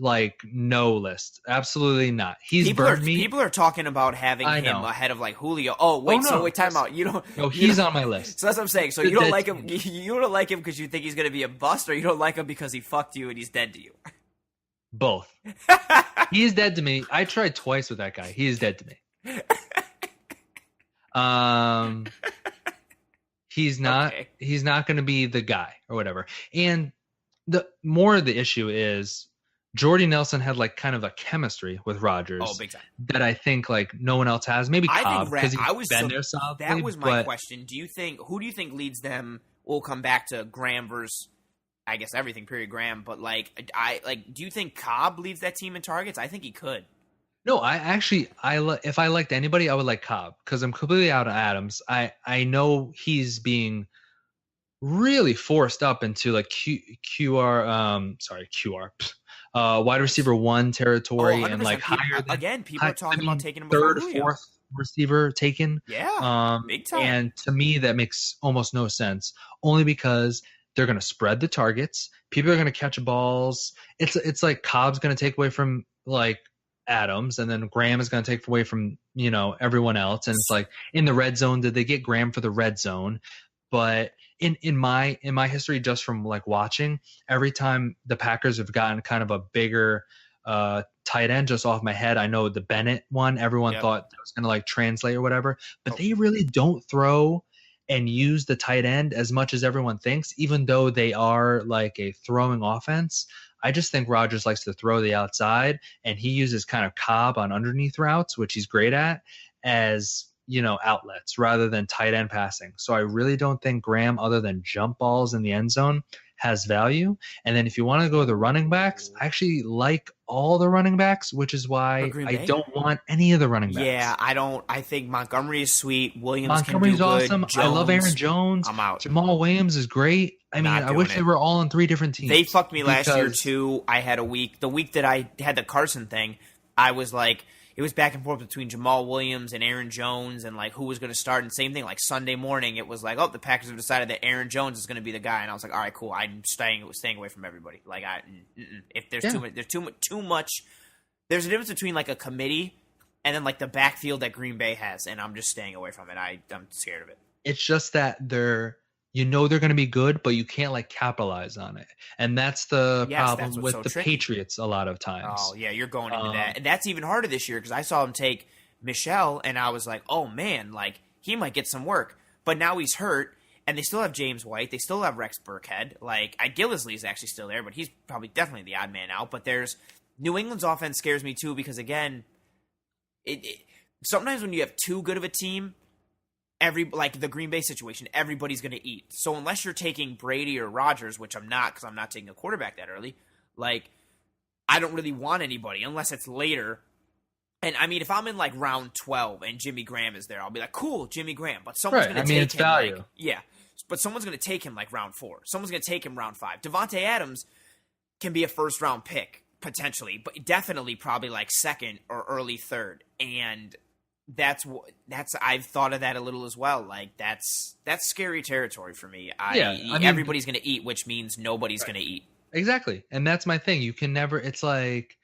like no list. Absolutely not. Burned me. People are talking about having him ahead of like Julio. Oh wait, time out. You don't. No, he's on my list. So that's what I'm saying. So you don't like him. You don't like him because you think he's going to be a bust, or you don't like him because he fucked you and he's dead to you. Both. He is dead to me. I tried twice with that guy. He is dead to me. He's not. Okay. He's not going to be the guy or whatever. And the more of the issue is. Jordy Nelson had like kind of a chemistry with Rodgers big time. That I think like no one else has. Maybe Cobb because he's been there solidly. That was my question. Who do you think leads them? We'll come back to Graham versus, I guess everything. Period. Graham, but do you think Cobb leads that team in targets? I think he could. No, if I liked anybody, I would like Cobb because I'm completely out on Adams. I know he's being really forced up into like QR. Wide receiver 1 territory and like higher than, again, people are talking about taking him third, fourth receiver taken. Yeah, big time. And to me, that makes almost no sense. Only because they're going to spread the targets. People are going to catch balls. It's like Cobb's going to take away from like Adams, and then Graham is going to take away from everyone else. And it's like in the red zone, did they get Graham for the red zone? But in my history, just from like watching, every time the Packers have gotten kind of a bigger tight end, just off my head, I know the Bennett one, everyone thought that was going to like translate or whatever, but they really don't throw and use the tight end as much as everyone thinks, even though they are like a throwing offense. I just think Rodgers likes to throw the outside, and he uses kind of Cobb on underneath routes, which he's great at, as outlets rather than tight end passing. So I really don't think Graham, other than jump balls in the end zone, has value. And then if you want to go the running backs, I actually like all the running backs, which is why I don't want any of the running backs. Yeah, I think Montgomery is sweet. Williams Montgomery's awesome. Jones, I love Aaron Jones. I'm out. Jamal Williams is great. I mean, I wish they were all on 3 different teams. They fucked me last year too. I had the week that I had the Carson thing, I was like, it was back and forth between Jamal Williams and Aaron Jones and like who was going to start. And same thing, like Sunday morning, it was like, the Packers have decided that Aaron Jones is going to be the guy. And I was like, all right, cool. I'm staying away from everybody. Like if there's too much, there's a difference between like a committee and then like the backfield that Green Bay has. And I'm just staying away from it. I'm scared of it. It's just that they're going to be good, but you can't like capitalize on it. And that's the problem with the tricky. Patriots a lot of times. Oh yeah, you're going into that. And that's even harder this year because I saw him take Michelle and I was like, oh man, like he might get some work. But now he's hurt and they still have James White. They still have Rex Burkhead. Like Gillislee's actually still there, but he's probably definitely the odd man out. But there's New England's offense scares me too because again, sometimes when you have too good of a team, like the Green Bay situation, everybody's going to eat. So unless you're taking Brady or Rodgers, which I'm not because I'm not taking a quarterback that early, like I don't really want anybody unless it's later. And I mean, if I'm in like round 12 and Jimmy Graham is there, I'll be like, cool, Jimmy Graham. But someone's going to take it's him. Value. Like, yeah, but someone's going to take him like round 4. Someone's going to take him round 5. Devontae Adams can be a first round pick potentially, but definitely probably like second or early third. And that's I've thought of that a little as well. Like that's scary territory for me. Everybody's going to eat, which means nobody's going to eat. Exactly. And that's my thing. You can never, it's like,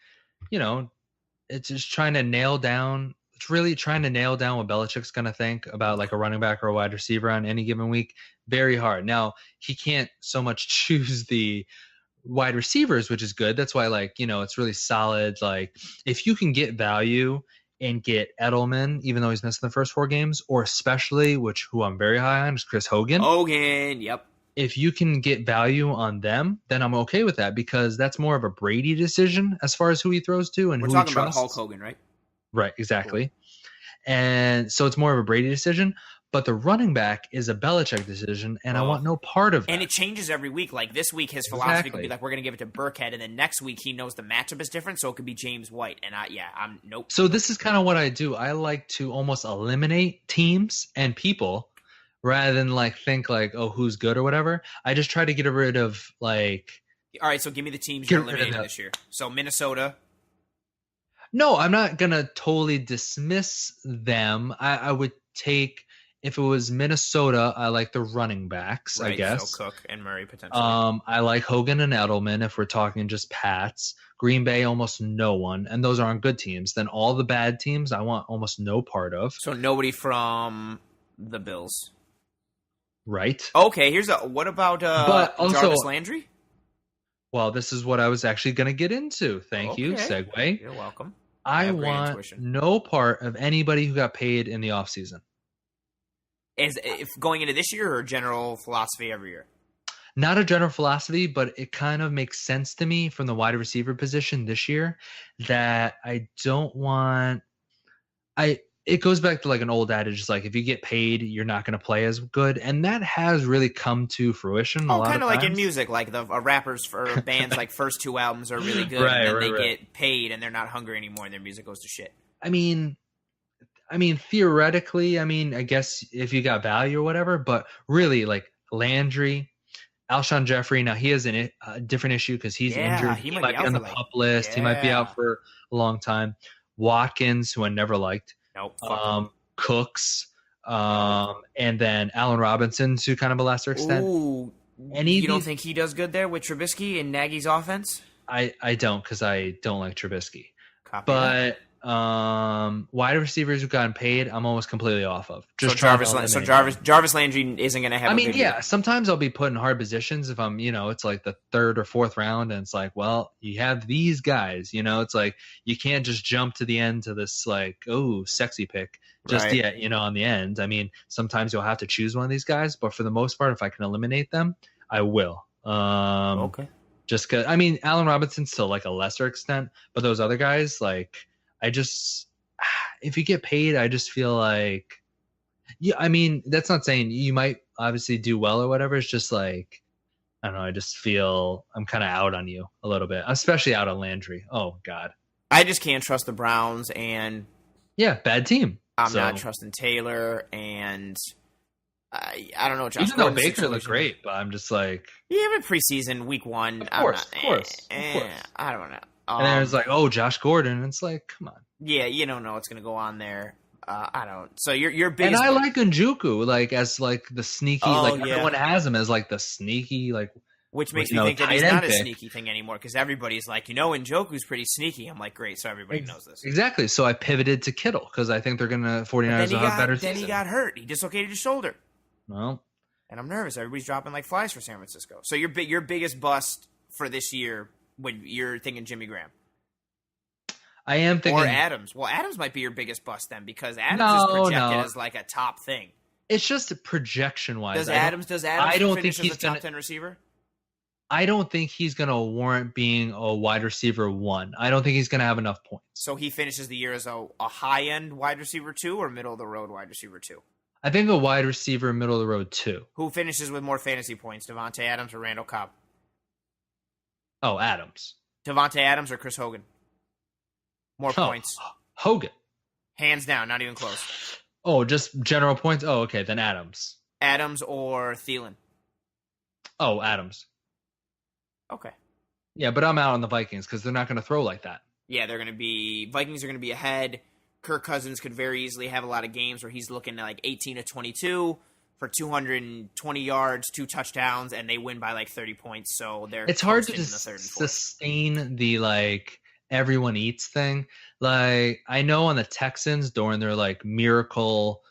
it's just trying to nail down really trying to nail down what Belichick's going to think about like a running back or a wide receiver on any given week. Very hard. Now, he can't so much choose the wide receivers, which is good. That's why, like, it's really solid. Like, if you can get value and get Edelman, even though he's missing the first 4 games, or especially, who I'm very high on, is Chris Hogan. Hogan, yep. If you can get value on them, then I'm okay with that, because that's more of a Brady decision as far as who he throws to and We're who he talking about trusts. Hulk Hogan, right? Right, exactly. Cool. And so it's more of a Brady decision. But the running back is a Belichick decision, and I want no part of that. And it changes every week. Like this week, his philosophy could be like, we're going to give it to Burkhead, and then next week he knows the matchup is different, so it could be James White. And I'm nope. So this is kind of what I do. I like to almost eliminate teams and people rather than like think like, oh, who's good or whatever. I just try to get rid of like. All right, so give me the teams you're eliminating this year. So Minnesota. No, I'm not gonna totally dismiss them. I would take. If it was Minnesota, I like the running backs, right, I guess. So Cook and Murray potentially. I like Hogan and Edelman if we're talking just Pats. Green Bay, almost no one. And those aren't good teams. Then all the bad teams, I want almost no part of. So nobody from the Bills. Right. Okay, what about but also, Jarvis Landry? Well, this is what I was actually going to get into. Thank you, segue. You're welcome. I want no part of anybody who got paid in the offseason. If going into this year or general philosophy every year? Not a general philosophy, but it kind of makes sense to me from the wide receiver position this year that I don't want. It goes back to like an old adage, it's like if you get paid, you're not going to play as good, and that has really come to fruition. Oh, kind of like in music, like the rappers for bands, like first 2 albums are really good, and then they get paid, and they're not hungry anymore, and their music goes to shit. I mean, theoretically, I guess if you got value or whatever, but really, like Landry, Alshon Jeffrey, now he has a different issue because he's injured. He might be on the pup list. Yeah. He might be out for a long time. Watkins, who I never liked. Nope. Cooks, and then Allen Robinson to kind of a lesser extent. Ooh, you don't think he does good there with Trubisky and Nagy's offense? I don't, because I don't like Trubisky. Copy but wide receivers who've gotten paid, I'm almost completely off of. Just Jarvis Landry isn't going to have. Yeah. Sometimes I'll be put in hard positions if I'm, it's like the 3rd or 4th round, and it's like, well, you have these guys. It's like you can't just jump to the end to this like, oh, sexy pick just yet. On the end. Sometimes you'll have to choose one of these guys, but for the most part, if I can eliminate them, I will. Okay. Just because Allen Robinson's to like a lesser extent, but those other guys like. If you get paid, I just feel like, that's not saying you might obviously do well or whatever. It's just like, I don't know. I just feel I'm kind of out on you a little bit, especially out on Landry. Oh God. I just can't trust the Browns, and bad team. I'm not trusting Taylor, and I don't know. Josh Even though Baker looked great, but I'm just like, but preseason week 1, of course. I don't know. And then it's like, oh, Josh Gordon. And it's like, come on. Yeah, you don't know what's going to go on there. I don't. So your biggest. And I like Njoku, like as like the sneaky, everyone has him as like the sneaky, like. Which makes me think that he's not a sneaky thing anymore, because everybody's like, Njoku's pretty sneaky. I'm like, great, so everybody knows this. Exactly. So I pivoted to Kittle because I think they're going to 49ers will have better season. Then he got hurt. He dislocated his shoulder. Well. And I'm nervous. Everybody's dropping like flies for San Francisco. So your biggest bust for this year, when you're thinking Jimmy Graham. I am thinking, or Adams. Well, Adams might be your biggest bust then, because Adams is projected as like a top thing. It's just projection wise. Does Adams finish as a top 10 receiver? I don't think he's going to warrant being a wide receiver 1. I don't think he's going to have enough points. So he finishes the year as a high end wide receiver 2 or middle of the road wide receiver 2? I think a wide receiver middle of the road 2. Who finishes with more fantasy points, Devontae Adams or Randall Cobb? Oh, Adams. Devontae Adams or Chris Hogan? More points. Hogan. Hands down, not even close. Oh, just general points? Oh, okay, then Adams. Adams or Thielen? Oh, Adams. Okay. Yeah, but I'm out on the Vikings because they're not going to throw like that. Yeah, Vikings are going to be ahead. Kirk Cousins could very easily have a lot of games where he's looking at like 18 to 22 for 220 yards, 2 touchdowns, and they win by like 30 points. So it's hard to sustain the like everyone eats thing. Like I know on the Texans during their like miracle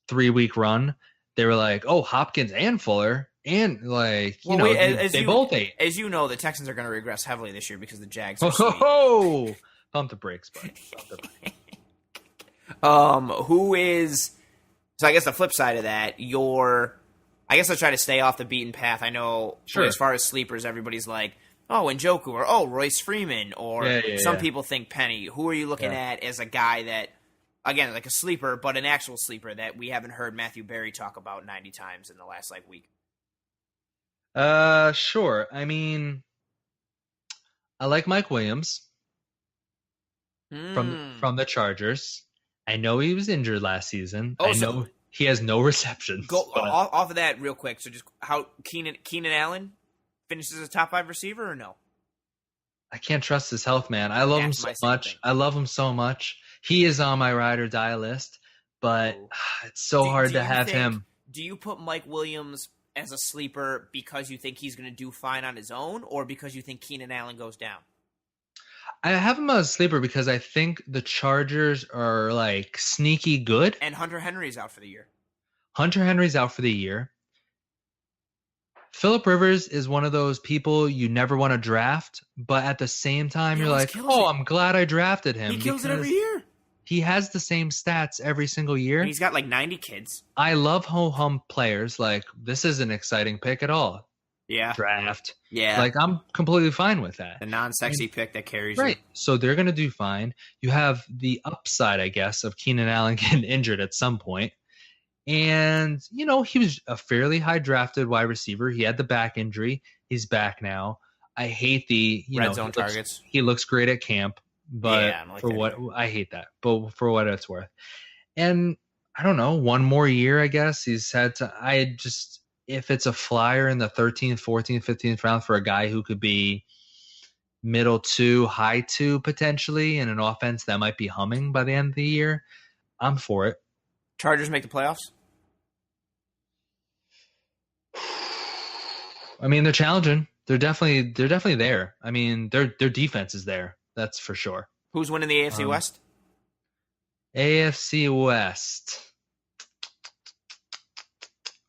3-week run, they were like, oh, Hopkins and Fuller and like Well, wait, they both ate. as you know, the Texans are going to regress heavily this year because the Jags Ho are ho sweet. ho! Pump the brakes, bud. Pump the brakes. Who is? So I guess the flip side of that, I guess I'll try to stay off the beaten path. I know, Sure. as far as sleepers, everybody's like, oh, Njoku, or oh, Royce Freeman, or some people think Penny. Who are you looking at as a guy that, again, like a sleeper, but an actual sleeper that we haven't heard Matthew Berry talk about 90 times in the last like week? Sure. I mean, I like Mike Williams from the Chargers. I know he was injured last season. I know he has no receptions. Go off of that real quick. So just how Keenan Allen finishes as a top 5 receiver or no? I can't trust his health, man. I love him so much. I love him so much. He is on my ride or die list, but it's so hard to have him. Do you put Mike Williams as a sleeper because you think he's going to do fine on his own, or because you think Keenan Allen goes down? I have him as a sleeper because I think the Chargers are like sneaky good. And Hunter Henry's out for the year. Phillip Rivers is one of those people you never want to draft, but at the same time, you're like, oh, I'm glad I drafted him. He kills it every year. He has the same stats every single year. And he's got like 90 kids. I love ho-hum players. Like, this is an exciting pick at all. Yeah. Draft. Yeah. Like, I'm completely fine with that. The non-sexy pick that carries right. you. So they're going to do fine. You have the upside, I guess, of Keenan Allen getting injured at some point. And, he was a fairly high drafted wide receiver. He had the back injury. He's back now. I hate the, red zone targets. He looks great at camp, but I hate that. But for what it's worth. And I don't know, one more year, I guess. He's had to, if it's a flyer in the 13th, 14th, 15th round for a guy who could be middle 2, high 2 potentially in an offense that might be humming by the end of the year, I'm for it. Chargers make the playoffs? I mean, they're challenging. They're definitely there. I mean, their defense is there. That's for sure. Who's winning the AFC West? AFC West.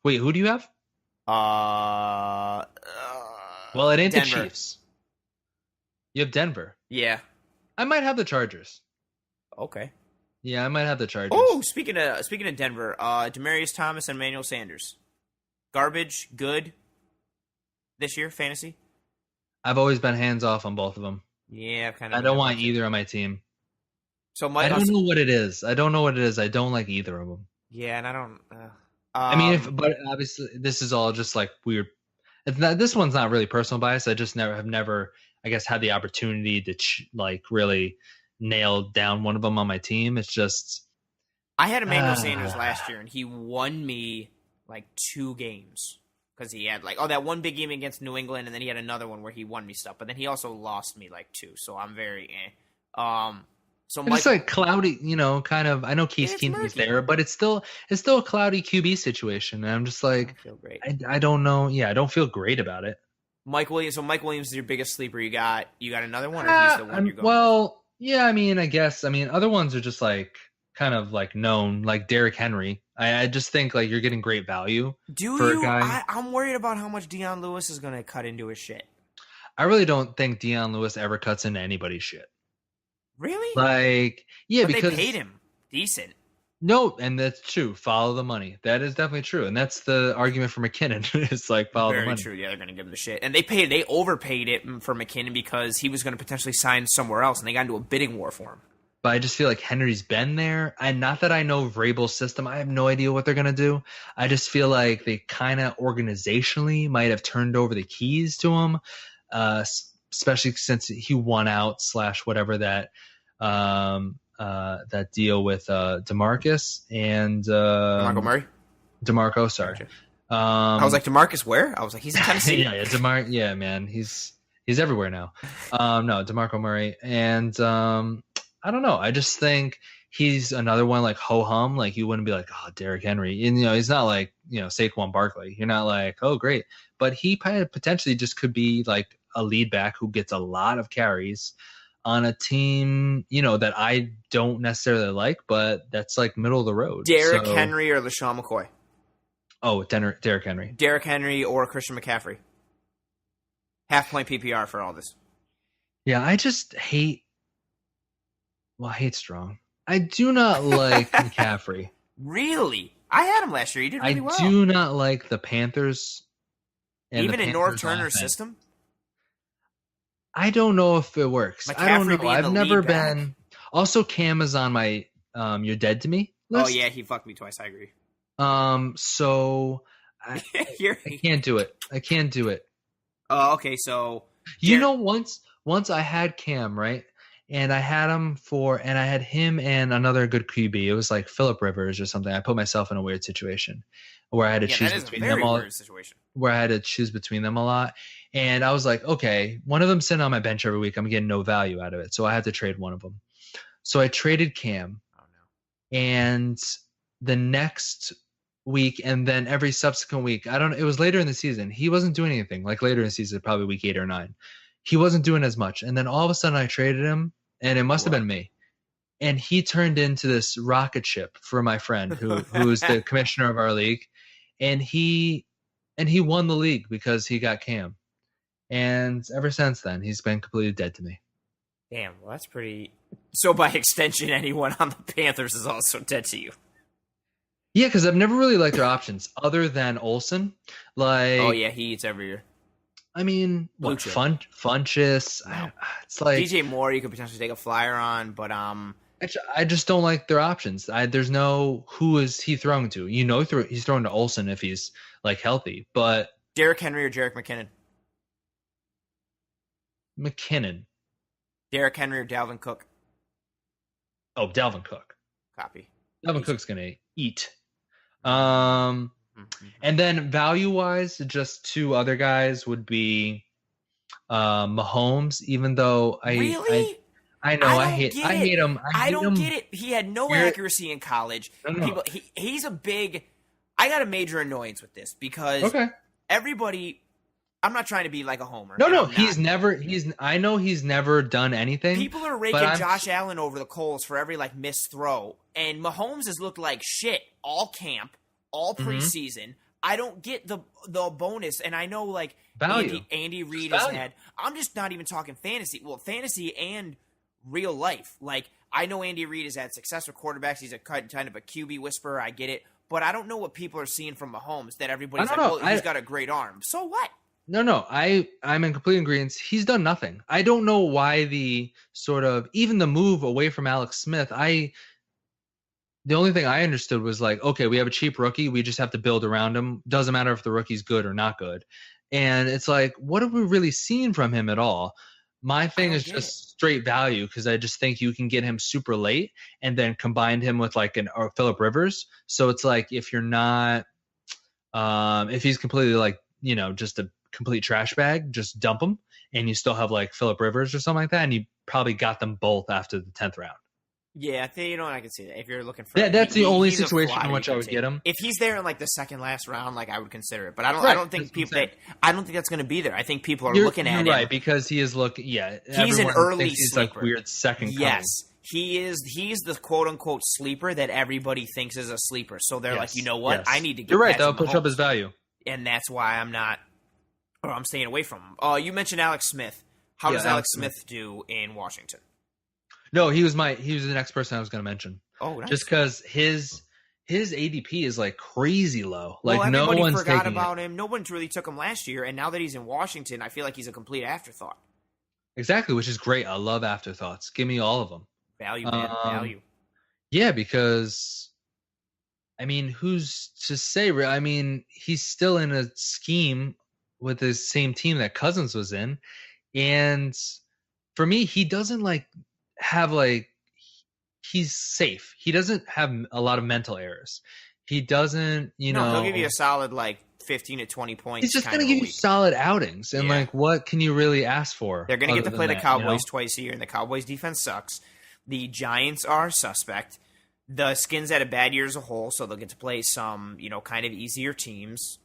Wait, who do you have? Well, it ain't Denver. the Chiefs. You have Denver. Yeah. I might have the Chargers. Okay. Yeah, I might have the Chargers. Oh, speaking of Denver, Demaryius Thomas and Emmanuel Sanders. Garbage, good this year, fantasy? I've always been hands off on both of them. Yeah, I don't want either on my team. So I don't know what it is. I don't like either of them. Yeah, and I don't. I mean, but obviously, this is all just like weird. This one's not really personal bias. I just have never, I guess, had the opportunity to really nail down one of them on my team. It's just I had Emmanuel Sanders last year, and he won me like 2 games because he had that one big game against New England, and then he had another one where he won me stuff. But then he also lost me like 2, so I'm very So it's like cloudy, kind of. I know Case Keenum's there, but it's still a cloudy QB situation, and I'm just like, I don't feel great. I don't know. Yeah, I don't feel great about it. Mike Williams. So Mike Williams is your biggest sleeper. You got another one, or he's the one you're going? Well. Yeah, I mean, I guess. I mean, other ones are just like kind of like known, like Derrick Henry. I just think like you're getting great value for a guy. I'm worried about how much Dion Lewis is going to cut into his shit. I really don't think Dion Lewis ever cuts into anybody's shit. Really? Like, yeah, but because they paid him decent. No, and that's true. Follow the money. That is definitely true, and that's the argument for McKinnon. It's like follow the money. Very true. Yeah, they're going to give him the shit, and they overpaid it for McKinnon because he was going to potentially sign somewhere else, and they got into a bidding war for him. But I just feel like Henry's been there, and not that I know Vrabel's system. I have no idea what they're going to do. I just feel like they kind of organizationally might have turned over the keys to him, especially since he won out / whatever that. That deal with DeMarcus and DeMarco Murray. DeMarco, sorry. Gotcha. I was like, DeMarcus where? I was like, he's in Tennessee. Yeah, man, he's everywhere now. No, DeMarco Murray, and I don't know. I just think he's another one like ho hum. Like you wouldn't be like, oh, Derrick Henry, and he's not like Saquon Barkley. You're not like, oh, great, but he potentially just could be like a lead back who gets a lot of carries. on a team, that I don't necessarily like, but that's like middle of the road. Derrick So- Henry or LaShawn McCoy? Oh, Derrick Henry. Derrick Henry or Christian McCaffrey? Half-point PPR for all this. Yeah, I just hate. Well, I hate strong. I do not like McCaffrey. Really? I had him last year. He did really well. I do not like the Panthers. and Even the in North Panthers Turner's offense. system? I don't know if it works. I don't McCaffrey know. being I've the never lead back? been. Also, Cam is on my "You're Dead to Me" Oh, list. yeah, he fucked me twice. I agree. So I can't do it. I can't do it. Oh, okay, so... Once I had Cam, right? And I had him and another good QB. It was like Phillip Rivers or something. I put myself in a weird situation where I had to Yeah, choose that is a between very them all. weird situation. Where I had to choose between them a lot. And I was like, okay, one of them sitting on my bench every week. I'm getting no value out of it. So I had to trade one of them. So I traded Cam. Oh, no. And the next week and then every subsequent week, it was later in the season. He wasn't doing anything. Like later in the season, probably week 8 or 9. He wasn't doing as much. And then all of a sudden I traded him, and it must have been me. And he turned into this rocket ship for my friend who's the commissioner of our league. And he won the league because he got Cam. And ever since then, he's been completely dead to me. Damn, well, that's pretty... So by extension, anyone on the Panthers is also dead to you. Yeah, because I've never really liked their options other than Olsen. Like, Oh, yeah, he eats every year. I mean, Blue what, chip. Funchess? No. It's like DJ Moore, you could potentially take a flyer on, but I just don't like their options. There's no who is he throwing to. He's throwing to Olsen if he's like healthy, but Derrick Henry or Jerick McKinnon? McKinnon. Derrick Henry or Dalvin Cook? Oh, Dalvin Cook. Copy. Dalvin Cook's gonna eat. And then value-wise, just two other guys would be Mahomes. Even though I know I hate him. I don't get it. He had no accuracy in college. No. He's a big. I got a major annoyance with this because everybody. I'm not trying to be like a homer. No, I know he's never done anything. People are raking Josh Allen over the coals for every missed throw, and Mahomes has looked like shit all camp, all preseason. I don't get the bonus, and I know value. Andy Reid has had. I'm just not even talking fantasy. Well, fantasy and real life. I know Andy Reid has had success with quarterbacks. He's a kind of a QB whisperer. I get it, but I don't know what people are seeing from Mahomes. That everybody's he's got a great arm. So what? No, I'm in complete agreement. He's done nothing. I don't know why the sort of even the move away from Alex Smith. The only thing I understood was okay, we have a cheap rookie. We just have to build around him. Doesn't matter if the rookie's good or not good. And it's what have we really seen from him at all? My thing is just straight value because I just think you can get him super late and then combine him with or Phillip Rivers. So it's if you're not, if he's completely just a complete trash bag, just dump him, and you still have Phillip Rivers or something like that, and you probably got them both after the 10th round. Yeah, I can see that. If you're looking for that's the only situation in which I would get him. If he's there in the second last round, I would consider it. But I don't think I don't think that's going to be there. I think people are looking at him right because he is looking. Yeah, he's an early sleeper. He's weird second. Yes, he is. He's the quote unquote sleeper that everybody thinks is a sleeper. So they're you know what? I need to get. You're right. That'll push up his value, and that's why I'm not. Or I'm staying away from him. You mentioned Alex Smith. How does Alex Smith do in Washington? No, he was the next person I was going to mention. Oh, nice. Just because his ADP is crazy low. No one's forgot taking about him. No one really took him last year, and now that he's in Washington, I feel like he's a complete afterthought. Exactly, which is great. I love afterthoughts. Give me all of them. Value, man, value. Yeah, because who's to say? He's still in a scheme with the same team that Cousins was in, and for me, he doesn't have he's safe. He doesn't have a lot of mental errors. He doesn't, he'll give you a solid 15 to 20 points. He's just going to give you solid outings, and what can you really ask for? They're going to get to play the Cowboys twice a year, and the Cowboys defense sucks. The Giants are suspect. The Skins had a bad year as a whole, so they'll get to play some, kind of easier teams.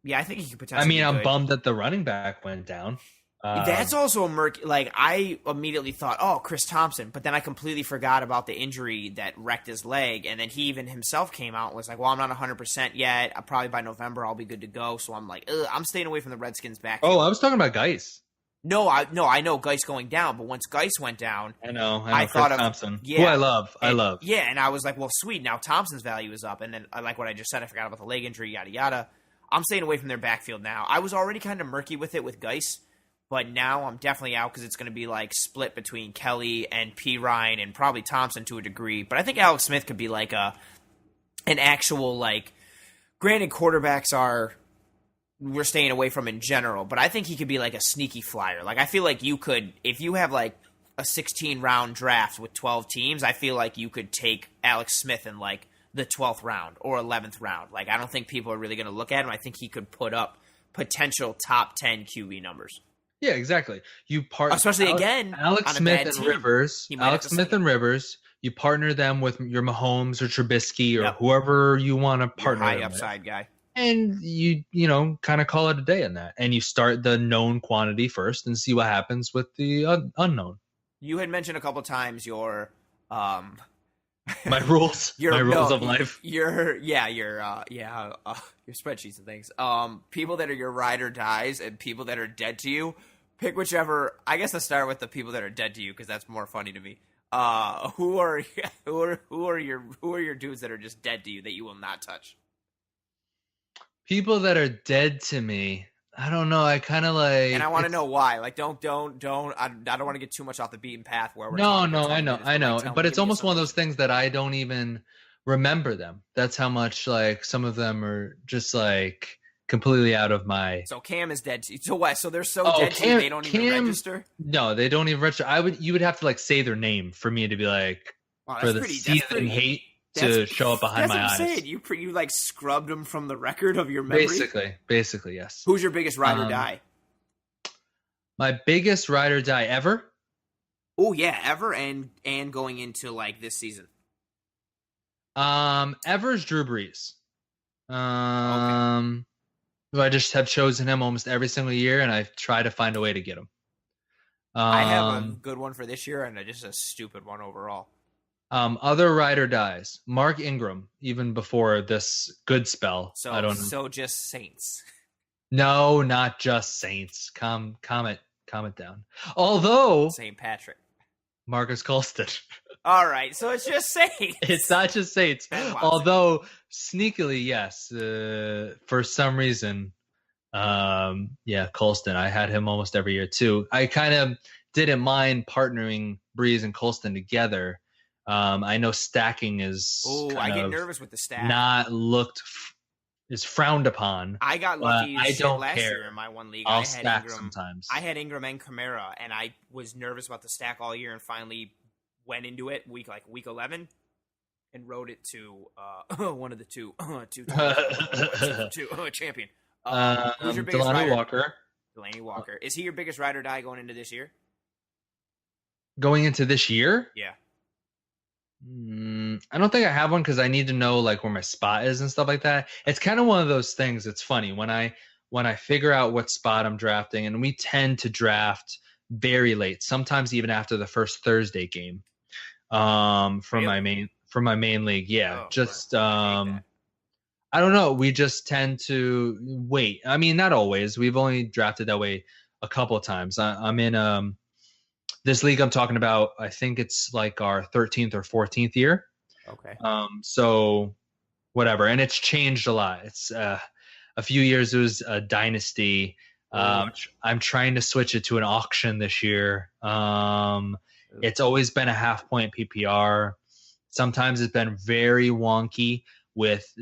Yeah, I think he could potentially. I'm bummed that the running back went down. That's also a murky. Like, I immediately thought, oh, Chris Thompson, but then I completely forgot about the injury that wrecked his leg, and then he even himself came out and was like, well, I'm not 100% yet. Probably by November I'll be good to go. So I'm like, I'm staying away from the Redskins backfield. Oh, I was talking about Geis. No, I know Geis going down, but once Geis went down, I know. I Chris thought of Thompson, yeah, who I love. I love. Yeah, and I was like, well, sweet. Now Thompson's value is up, and then I like what I just said. I forgot about the leg injury, yada yada. I'm staying away from their backfield now. I was already kind of murky with it with Geis, but now I'm definitely out because it's going to be like split between Kelly and P. Ryan and probably Thompson to a degree. But I think Alex Smith could be like an actual like. Granted, quarterbacks we're staying away from in general, but I think he could be like a sneaky flyer. Like, I feel like you could, if you have like a 16-round draft with 12 teams, I feel like you could take Alex Smith in like the 12th round or 11th round. Like, I don't think people are really going to look at him. I think he could put up potential top 10 QB numbers. Yeah, exactly. Especially Alex Smith and Rivers. Alex Smith and Rivers. You partner them with your Mahomes or Trubisky or whoever you want to partner. High upside guy. And you kind of call it a day on that. And you start the known quantity first and see what happens with the unknown. You had mentioned a couple times your my rules. My rules of life. Your spreadsheets and things. People that are your ride or dies and people that are dead to you. Pick whichever. I guess let's start with the people that are dead to you because that's more funny to me. Who are your dudes that are just dead to you that you will not touch? People that are dead to me, I don't know. I kind of like, and I want to know why. Like, don't. I don't want to get too much off the beaten path. Where we're I know. But it's almost one of those things that I don't even remember them. That's how much like some of them are just like completely out of my. So Cam is dead to you. So what? So they're so dead to you they don't even register. No, they don't even register. You would have to like say their name for me to be like for the seething hate to show up behind my eyes. That's what I'm saying. You like scrubbed them from the record of your memory? Basically, yes. Who's your biggest ride or die? My biggest ride or die ever? Oh, yeah, ever and going into like this season. Ever's Drew Brees. Okay. I just have chosen him almost every single year, and I try to find a way to get him. I have a good one for this year and just a stupid one overall. Other ride or dies. Mark Ingram, even before this good spell. So I don't. So just Saints. No, not just Saints. Calm it down. Although St. Patrick. Marcus Colston. All right, so it's just Saints. It's not just Saints. Although sneakily, yes, for some reason, Colston. I had him almost every year too. I kind of didn't mind partnering Brees and Colston together. I know stacking is. Oh, I get nervous with the stack. Not looked is frowned upon. I got lucky I don't last care. year in my one league. I'll I had stack Ingram, sometimes. I had Ingram and Kamara, and I was nervous about the stack all year, and finally went into it week 11, and rode it to one of the two champion. Who's your biggest Delaney rider? Walker. Delaney Walker. Is he your biggest ride or die going into this year? Going into this year? Yeah. I don't think I have one because I need to know like where my spot is and stuff like that. It's kind of one of those things. It's funny when I figure out what spot I'm drafting, and we tend to draft very late, sometimes even after the first Thursday game. For my main league, yeah. I don't know. We just tend to wait. I mean, not always. We've only drafted that way a couple of times. I'm in this league I'm talking about. I think it's like our 13th or 14th year. Okay. So whatever, and it's changed a lot. It's a few years it was a dynasty. I'm trying to switch it to an auction this year. It's always been a half point PPR. Sometimes it's been very wonky with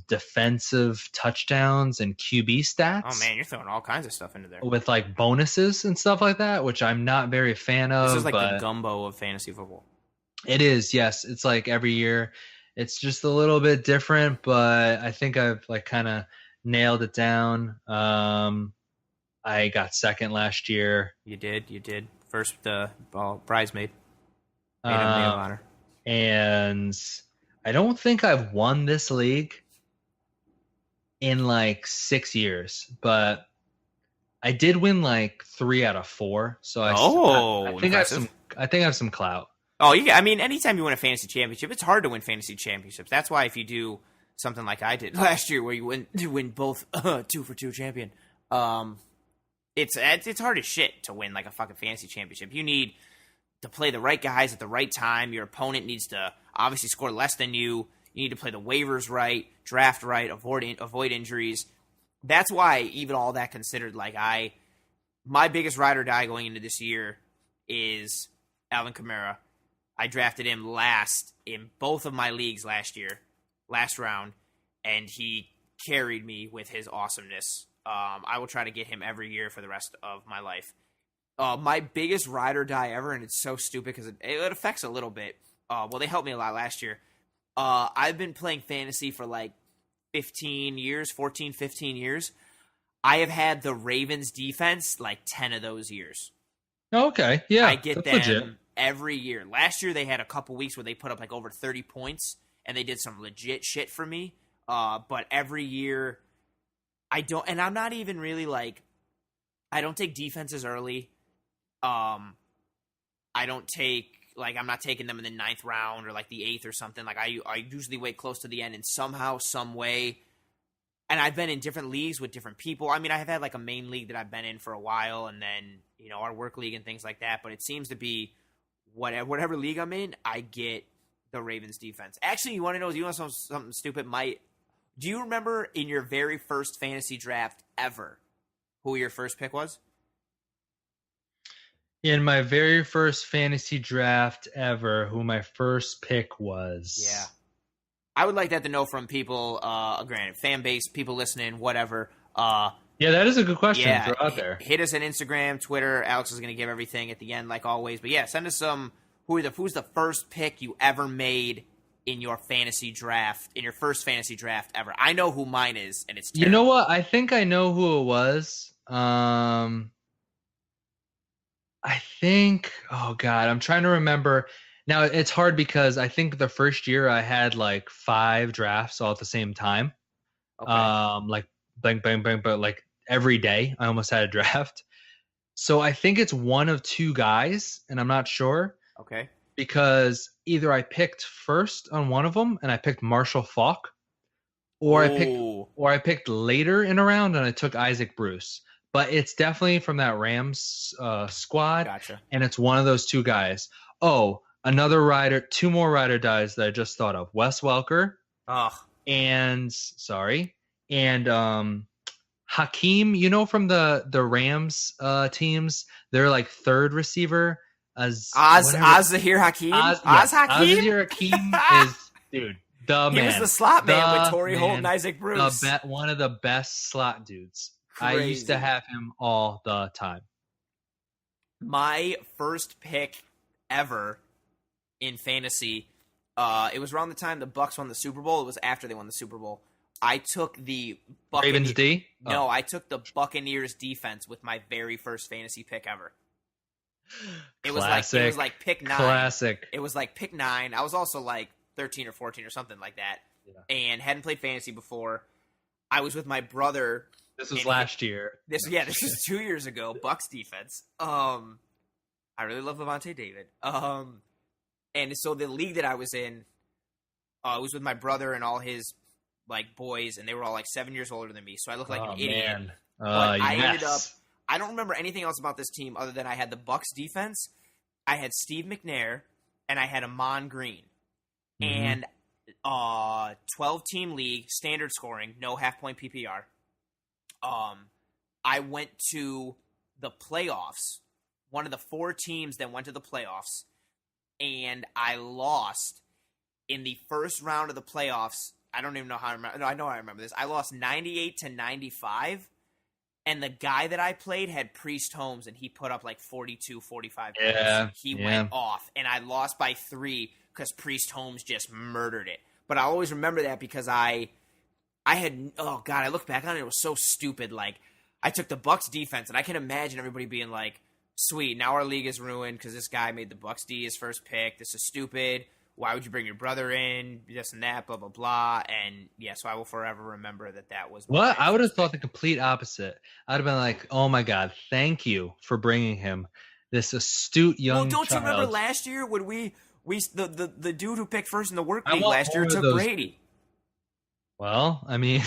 defensive touchdowns and QB stats. Oh man, you're throwing all kinds of stuff into there. With like bonuses and stuff like that, which I'm not very a fan of. This is like the gumbo of fantasy football. It is, yes. It's like every year it's just a little bit different, but I think I've like kind of nailed it down. I got second last year. You did. First bridesmaid. Made him maid of honor. And I don't think I've won this league in like 6 years, but I did win like 3 out of 4, so I Oh, think impressive. I think I have some clout. Oh, I mean, anytime you win a fantasy championship, it's hard to win fantasy championships. That's why if you do something like I did last year, where you win both 2-for-2 champion, it's hard as shit to win like a fucking fantasy championship. You need to play the right guys at the right time. Your opponent needs to obviously score less than you. You need to play the waivers right, draft right, avoid injuries. That's why, even all that considered, like my biggest ride or die going into this year is Alvin Kamara. I drafted him last in both of my leagues last round, and he carried me with his awesomeness. I will try to get him every year for the rest of my life. My biggest ride or die ever, and it's so stupid because it affects a little bit. Well, they helped me a lot last year. I've been playing fantasy for like 15 years. I have had the Ravens defense like 10 of those years. Okay, yeah, I get that's them legit. every year. Last year they had a couple weeks where they put up like over 30 points, and they did some legit shit for me. But every year I don't, and I'm not even really like, I don't take defenses early. I don't take, like, I'm not taking them in the 9th round or like the 8th or something. Like I usually wait close to the end, and somehow, some way. And I've been in different leagues with different people. I mean, I have had like a main league that I've been in for a while, and then, you know, our work league and things like that. But it seems to be whatever league I'm in, I get the Ravens defense. Actually, you want to know something stupid? Do you remember in your very first fantasy draft ever who your first pick was? In my very first fantasy draft ever, who my first pick was. Yeah. I would like that to know from people, granted, fan base, people listening, whatever. Yeah, that is a good question. Yeah, Throw out there. hit us on Instagram, Twitter. Alex is going to give everything at the end, like always. But yeah, send us some. Who's the first pick you ever made in your fantasy draft, in your first fantasy draft ever? I know who mine is, and it's terrible. You know what? I think I know who it was. I think. Oh God, I'm trying to remember. Now it's hard because I think the first year I had like 5 drafts all at the same time. Okay. Like bang, bang, bang, but like every day I almost had a draft. So I think it's one of 2 guys, and I'm not sure Okay. because either I picked first on one of them and I picked Marshall Faulk, or Ooh. I picked later in a round and I took Isaac Bruce. But it's definitely from that Rams squad, Gotcha. and it's one of those 2 guys. Oh, another rider, 2 more rider dies that I just thought of. Wes Welker Ugh. and Hakeem, you know, from the Rams teams, they're like 3rd receiver. Zahir Hakim. Hakim. Zahir Hakim is, dude, the He man. was the slot man The with Torrey Holt and man. Isaac Bruce. One of the best slot dudes. I used to Crazy. have him all the time. My first pick ever in fantasy, it was around the time the Bucks won the Super Bowl. It was after they won the Super Bowl. I took the Ravens D? No, I took the Buccaneers defense with my very first fantasy pick ever. It was like pick 9. Classic. It was like pick 9. I was also like 13 or 14 or something like that, and hadn't played fantasy before. I was with my brother. This was last year. This was 2 years ago. Bucks defense. I really love Levante David. And so the league that I was in, was with my brother and all his like boys, and they were all like 7 years older than me. So I looked like an idiot. Man. But I yes. ended up. I don't remember anything else about this team other than I had the Bucks defense, I had Steve McNair, and I had Amon Green. Mhm. And 12-team league, standard scoring, no half-point PPR. I went to the playoffs, one of the 4 teams that went to the playoffs, and I lost in the first round of the playoffs. I don't even know how I remember. No, I know I remember this. I lost 98-95, and the guy that I played had Priest Holmes, and he put up like 42, 45 points. Yeah, He went off, and I lost by 3 because Priest Holmes just murdered it. But I always remember that because I had, oh God, I look back on it, it was so stupid. Like, I took the Bucks defense, and I can imagine everybody being like, sweet, now our league is ruined because this guy made the Bucks D his first pick. This is stupid. why would you bring your brother in, this and that, blah, blah, blah. And, yeah, so I will forever remember that was What? my I would have first thought pick. the complete opposite. I'd have been like, oh my God, thank you for bringing him, this astute Well, young don't you remember child. last year when the dude who picked first in the work I league want last year more of took those. Brady? Well, I mean,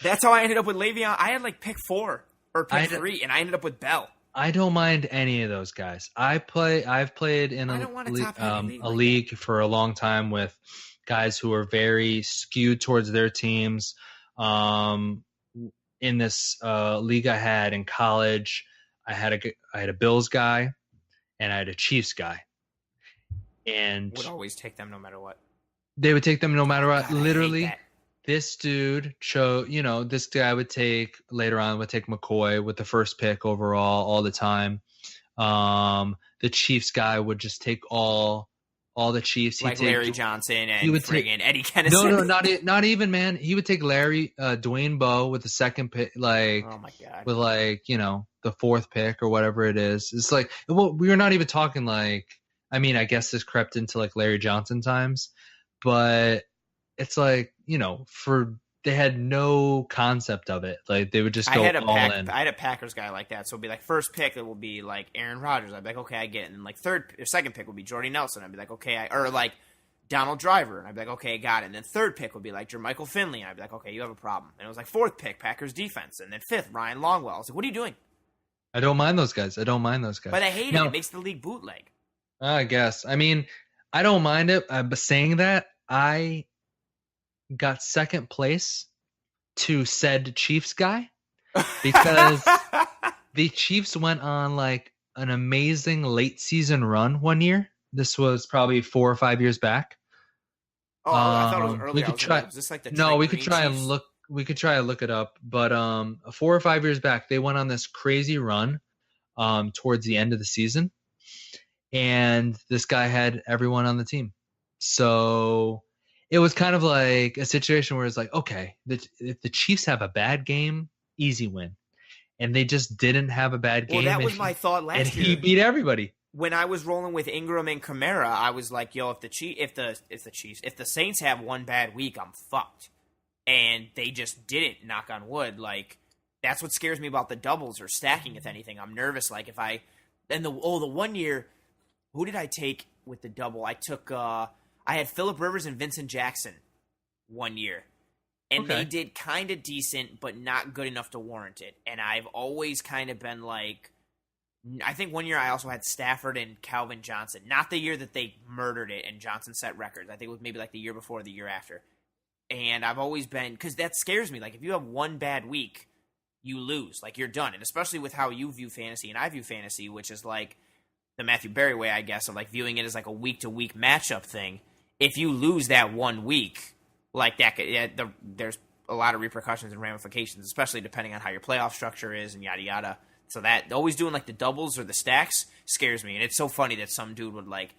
That's how I ended up with Le'Veon. I had like pick 4 or I pick d- 3, and I ended up with Bell. I don't mind any of those guys. I've played in I don't want a top-heavy league a like league for a long time with guys who are very skewed towards their teams. In this league I had in college, I had a Bills guy and I had a Chiefs guy, and Would always take them no matter what. they would take them no matter what. God, I hate Literally, that. this dude chose, this guy would take McCoy with the first pick overall all the time. The Chiefs guy would just take all the Chiefs. He'd Like take Larry Johnson and he would friggin' Eddie Kennison. no, not even, man. He would take Larry, Dwayne Bowe with the second pick, like Oh my god. with the fourth pick or whatever it is. It's like, well, we were not even talking like, I mean, I guess this crept into like Larry Johnson times, but it's like, they had no concept of it. Like they would just go all in. I had a Packers guy like that. So it'd be like first pick, it will be like Aaron Rodgers. I'd be like, okay, I get it. And then like second pick would be Jordy Nelson. I'd be like, okay, or like Donald Driver. And I'd be like, okay, got it. And then third pick would be like Jermichael Finley. And I'd be like, okay, you have a problem. And it was like fourth pick, Packers defense. And then fifth, Ryan Longwell. I was like, what are you doing? I don't mind those guys. But I hate it. It makes the league bootleg. I guess. I mean, I don't mind it. But saying that, I got second place to said Chiefs guy because the Chiefs went on like an amazing late season run one year. This was probably 4 or 5 years back. Oh, I thought it was earlier. We could try. Was this like the No, Trent we could Green try Chiefs? and look. We could try and look it up. But 4 or 5 years back, they went on this crazy run towards the end of the season, and this guy had everyone on the team. So it was kind of like a situation where it's like, okay, if the Chiefs have a bad game, easy win, and they just didn't have a bad game. Well, that was my thought last and year. he beat everybody. When I was rolling with Ingram and Kamara, I was like, yo, if the Saints have one bad week, I'm fucked. And they just didn't, knock on wood. Like, that's what scares me about the doubles or stacking, if anything. I'm nervous. Like, the 1 year, who did I take with the double? I took, I had Phillip Rivers and Vincent Jackson 1 year. And Okay. they did kind of decent, but not good enough to warrant it. And I've always kind of been like, I think 1 year I also had Stafford and Calvin Johnson. Not the year that they murdered it and Johnson set records. I think it was maybe like the year before or the year after. And I've always been, because that scares me. Like, if you have one bad week, you lose. Like, you're done. And especially with how you view fantasy and I view fantasy, which is like the Matthew Berry way, I guess, of like viewing it as like a week-to-week matchup thing. If you lose that 1 week, like that, there's a lot of repercussions and ramifications, especially depending on how your playoff structure is and yada yada. So that always doing like the doubles or the stacks scares me. And it's so funny that some dude would like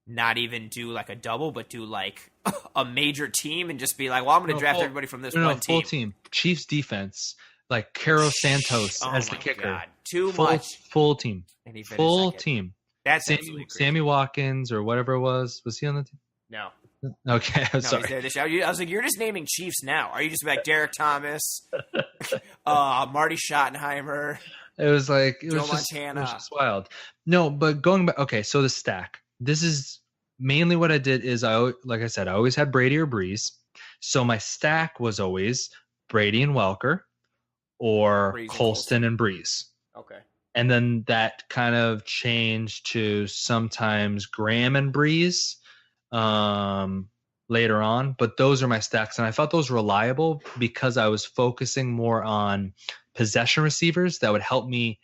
not even do like a double, but do like a major team and just be like, well, I'm going to draft everybody from this one full team. team. Chiefs defense, like Caro Santos Oh as my the kicker. God. Too full, much. Full team. And he finished Full second. team. That's absolutely crazy. Sammy Watkins or whatever it was. Was he on the team? No. Okay, I'm No, sorry. he's there this year. I was like, you're just naming Chiefs now. Are you just like Derek Thomas, Marty Schottenheimer? It was like Joe Montana. It was just wild. No, but going back. Okay, so the stack. This is mainly what I did. Is like I said, I always had Brady or Breeze. So my stack was always Brady and Welker, or Breeze and Colston and Breeze. Okay. And then that kind of changed to sometimes Graham and Breeze later on. But those are my stacks. And I felt those reliable because I was focusing more on possession receivers that would help me.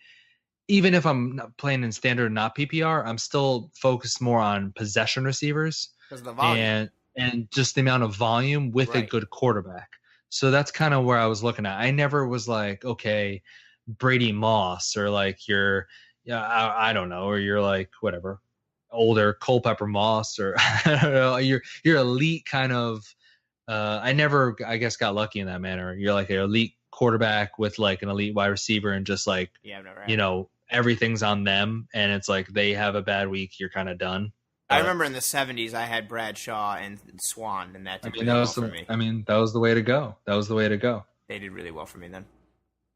Even if I'm not playing in standard and not PPR, I'm still focused more on possession receivers Because of the volume. and just the amount of volume with a Right. good quarterback. So that's kind of where I was looking at. I never was like, okay, Brady Moss or like I don't know, or you're like whatever, older Culpepper Moss or I don't know, you're elite kind of. I never, I guess, got lucky in that manner. You're like an elite quarterback with like an elite wide receiver and just like, Yeah, I've never had everything's on them and it's like they have a bad week, you're kind of done. I remember in the 70s I had Bradshaw and Swan, and that did really well for me. That was the way to go. They did really well for me then.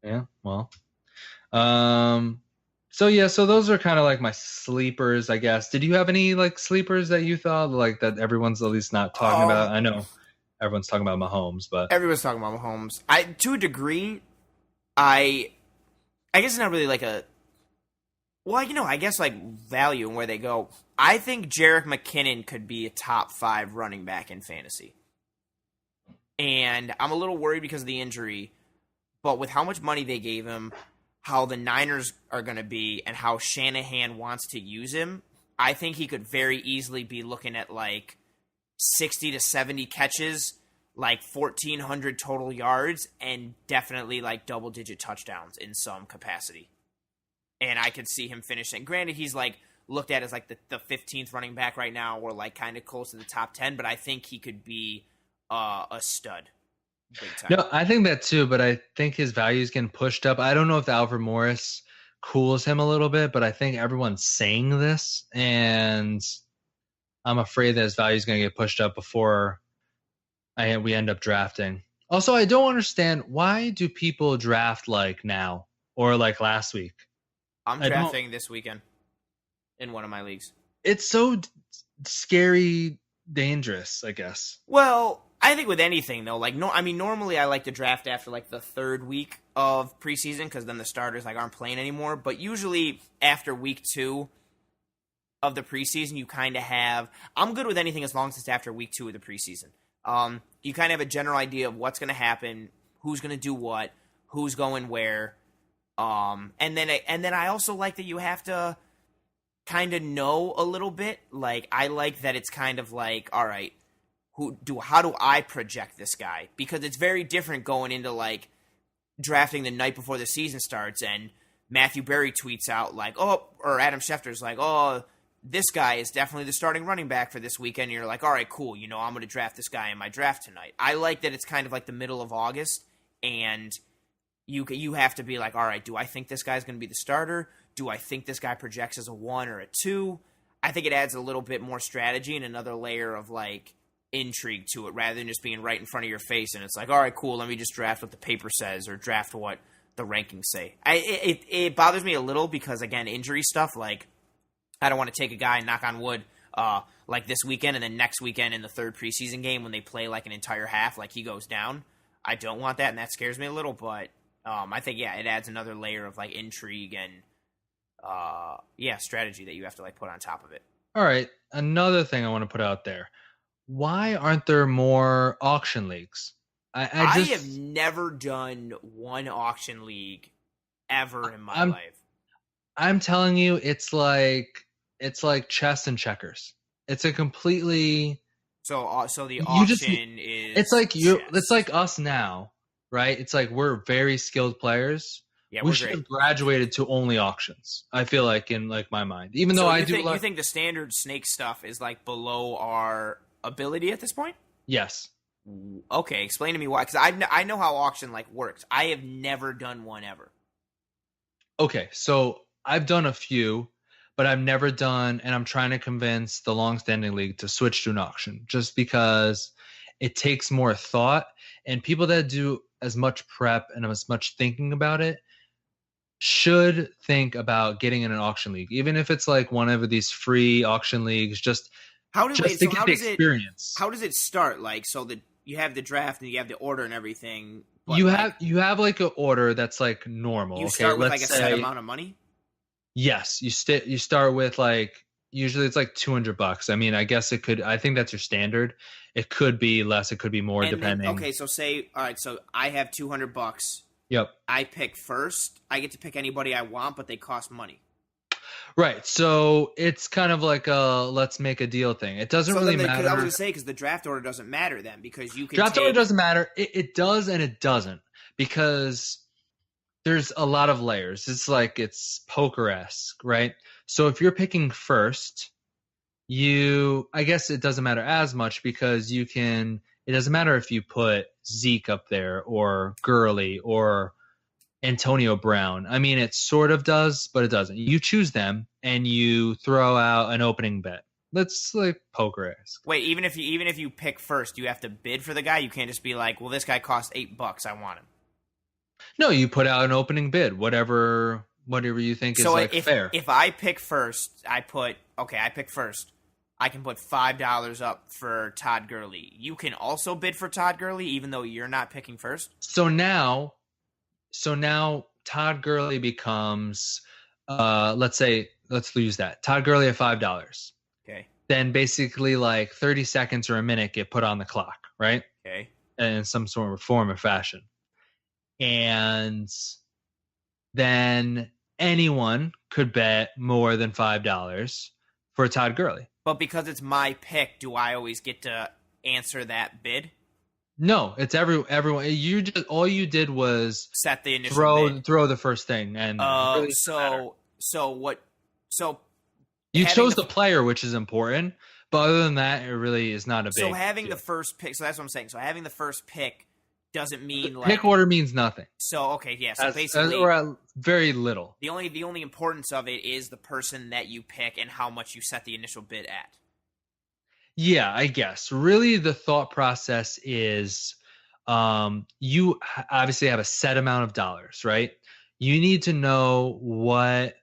Yeah, well. So those are kind of like my sleepers, I guess. Did you have any like sleepers that you thought like that everyone's at least not talking about? I know everyone's talking about Mahomes, but everyone's talking about Mahomes. To a degree, I guess it's not really like a. Well, I guess like value and where they go. I think Jerick McKinnon could be a top 5 running back in fantasy. And I'm a little worried because of the injury, but with how much money they gave him, how the Niners are going to be, and how Shanahan wants to use him, I think he could very easily be looking at like 60 to 70 catches, like 1,400 total yards, and definitely like double-digit touchdowns in some capacity. And I could see him finishing. Granted, he's like looked at as like the 15th running back right now, or like kind of close to the top 10, but I think he could be a stud. Big time. No, I think that too, but I think his value is getting pushed up. I don't know if the Alfred Morris cools him a little bit, but I think everyone's saying this, and I'm afraid that his value is going to get pushed up before we end up drafting. Also, I don't understand, why do people draft like now or like last week? I'm drafting this weekend in one of my leagues. It's so scary, dangerous, I guess. Well, I think with anything though, like normally I like to draft after like the 3rd week of preseason because then the starters like aren't playing anymore. But usually after week 2 of the preseason, you kind of have. I'm good with anything as long as it's after week 2 of the preseason. You kind of have a general idea of what's going to happen, who's going to do what, who's going where. And then I also like that you have to kind of know a little bit. Like I like that it's kind of like, all right, how do I project this guy? Because it's very different going into like drafting the night before the season starts and Matthew Berry tweets out like, or Adam Schefter's like, this guy is definitely the starting running back for this weekend. And you're like, all right, cool. I'm going to draft this guy in my draft tonight. I like that it's kind of like the middle of August and you have to be like, all right, do I think this guy's going to be the starter? Do I think this guy projects as a 1 or a 2? I think it adds a little bit more strategy and another layer of like intrigue to it rather than just being right in front of your face and it's like, all right, cool, let me just draft what the paper says or draft what the rankings say. It bothers me a little because, again, injury stuff, like I don't want to take a guy, knock on wood, like this weekend and then next weekend in the 3rd preseason game when they play like an entire half, like he goes down. I don't want that and that scares me a little, but I think, it adds another layer of like intrigue and strategy that you have to like put on top of it. All right, another thing I want to put out there. Why aren't there more auction leagues? I have never done one auction league ever in my life. I'm telling you, it's like chess and checkers. It's a completely so the auction is. It's like it's like us now, right? It's like we're very skilled players. Yeah, we should have graduated to only auctions. I feel like in like my mind, even though you think the standard snake stuff is like below our ability at this point? Yes. Okay, explain to me why. Because I know how auction like works. I have never done one ever. Okay, so I've done a few, but I've never done, and I'm trying to convince the long-standing league to switch to an auction, just because it takes more thought, and people that do as much prep and as much thinking about it should think about getting in an auction league, even if it's like one of these free auction leagues. Just to get the experience. How does it start? Like, so that you have the draft and you have the order and everything. You have like an order that's like normal. You start with like a set amount of money. Yes, you start with like usually it's like $200. I mean, I guess it could. I think that's your standard. It could be less. It could be more, depending. Okay, so all right. So I have $200. Yep. I pick first. I get to pick anybody I want, but they cost money. Right. So it's kind of like a let's make a deal thing. It doesn't really matter. I was going to say, because the draft order doesn't matter then, because you can draft order doesn't matter. It does and it doesn't, because there's a lot of layers. It's like it's poker-esque, right? So if you're picking first, I guess it doesn't matter as much, because it doesn't matter if you put Zeke up there or Gurley or Antonio Brown. I mean, it sort of does, but it doesn't. You choose them and you throw out an opening bet. Let's like poker-esque. Wait, even if you pick first, you have to bid for the guy. You can't just be like, well, this guy costs $8. I want him. No, you put out an opening bid, whatever you think is like fair. If I pick first, I pick first. I can put $5 up for Todd Gurley. You can also bid for Todd Gurley, even though you're not picking first. So now Todd Gurley becomes, let's lose that. Todd Gurley at $5. Okay. Then basically like 30 seconds or a minute get put on the clock, right? Okay. In some sort of form or fashion. And then anyone could bet more than $5 for Todd Gurley. But because it's my pick, do I always get to answer that bid? No, it's everyone. You just all you did was set the initial throw the first thing, and really you chose the player, which is important. But other than that, it really is not a big. So having deal. the first pick, so that's what I'm saying. So having the first pick doesn't mean like pick order means nothing. So okay, yeah. So basically, or very little. The only importance of it is the person that you pick and how much you set the initial bid at. Yeah, I guess. Really, the thought process is you obviously have a set amount of dollars, right? You need to know what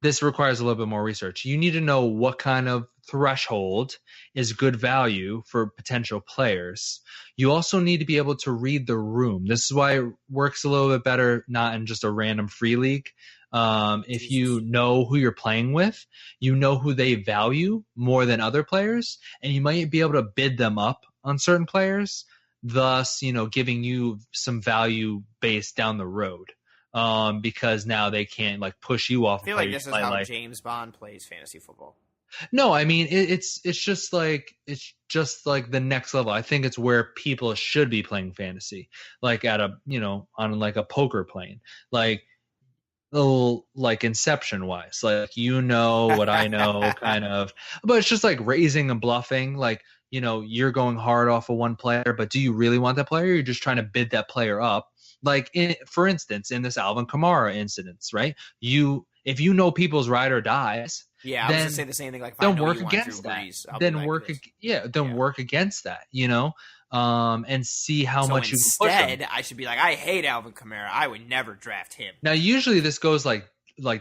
this requires a little bit more research. You need to know what kind of threshold is good value for potential players. You also need to be able to read the room. This is why it works a little bit better, not in just a random free league. If you know who you're playing with, you know who they value more than other players, and you might be able to bid them up on certain players, thus, giving you some value base down the road. Because now they can't like push you off. I feel like this is how James Bond plays fantasy football. No, I mean it's just like the next level. I think it's where people should be playing fantasy, like at a on like a poker plane, like little like Inception wise, like what I know kind of. But it's just like raising and bluffing, like you're going hard off of one player, but do you really want that player? Or you're just trying to bid that player up. Like for instance, in this Alvin Kamara incident, right? If you know people's ride or dies. Yeah, I was gonna say the same thing. Like, then work against that. Work against that. And see how much you can push him. Instead, I should be like, I hate Alvin Kamara. I would never draft him. Now, usually this goes like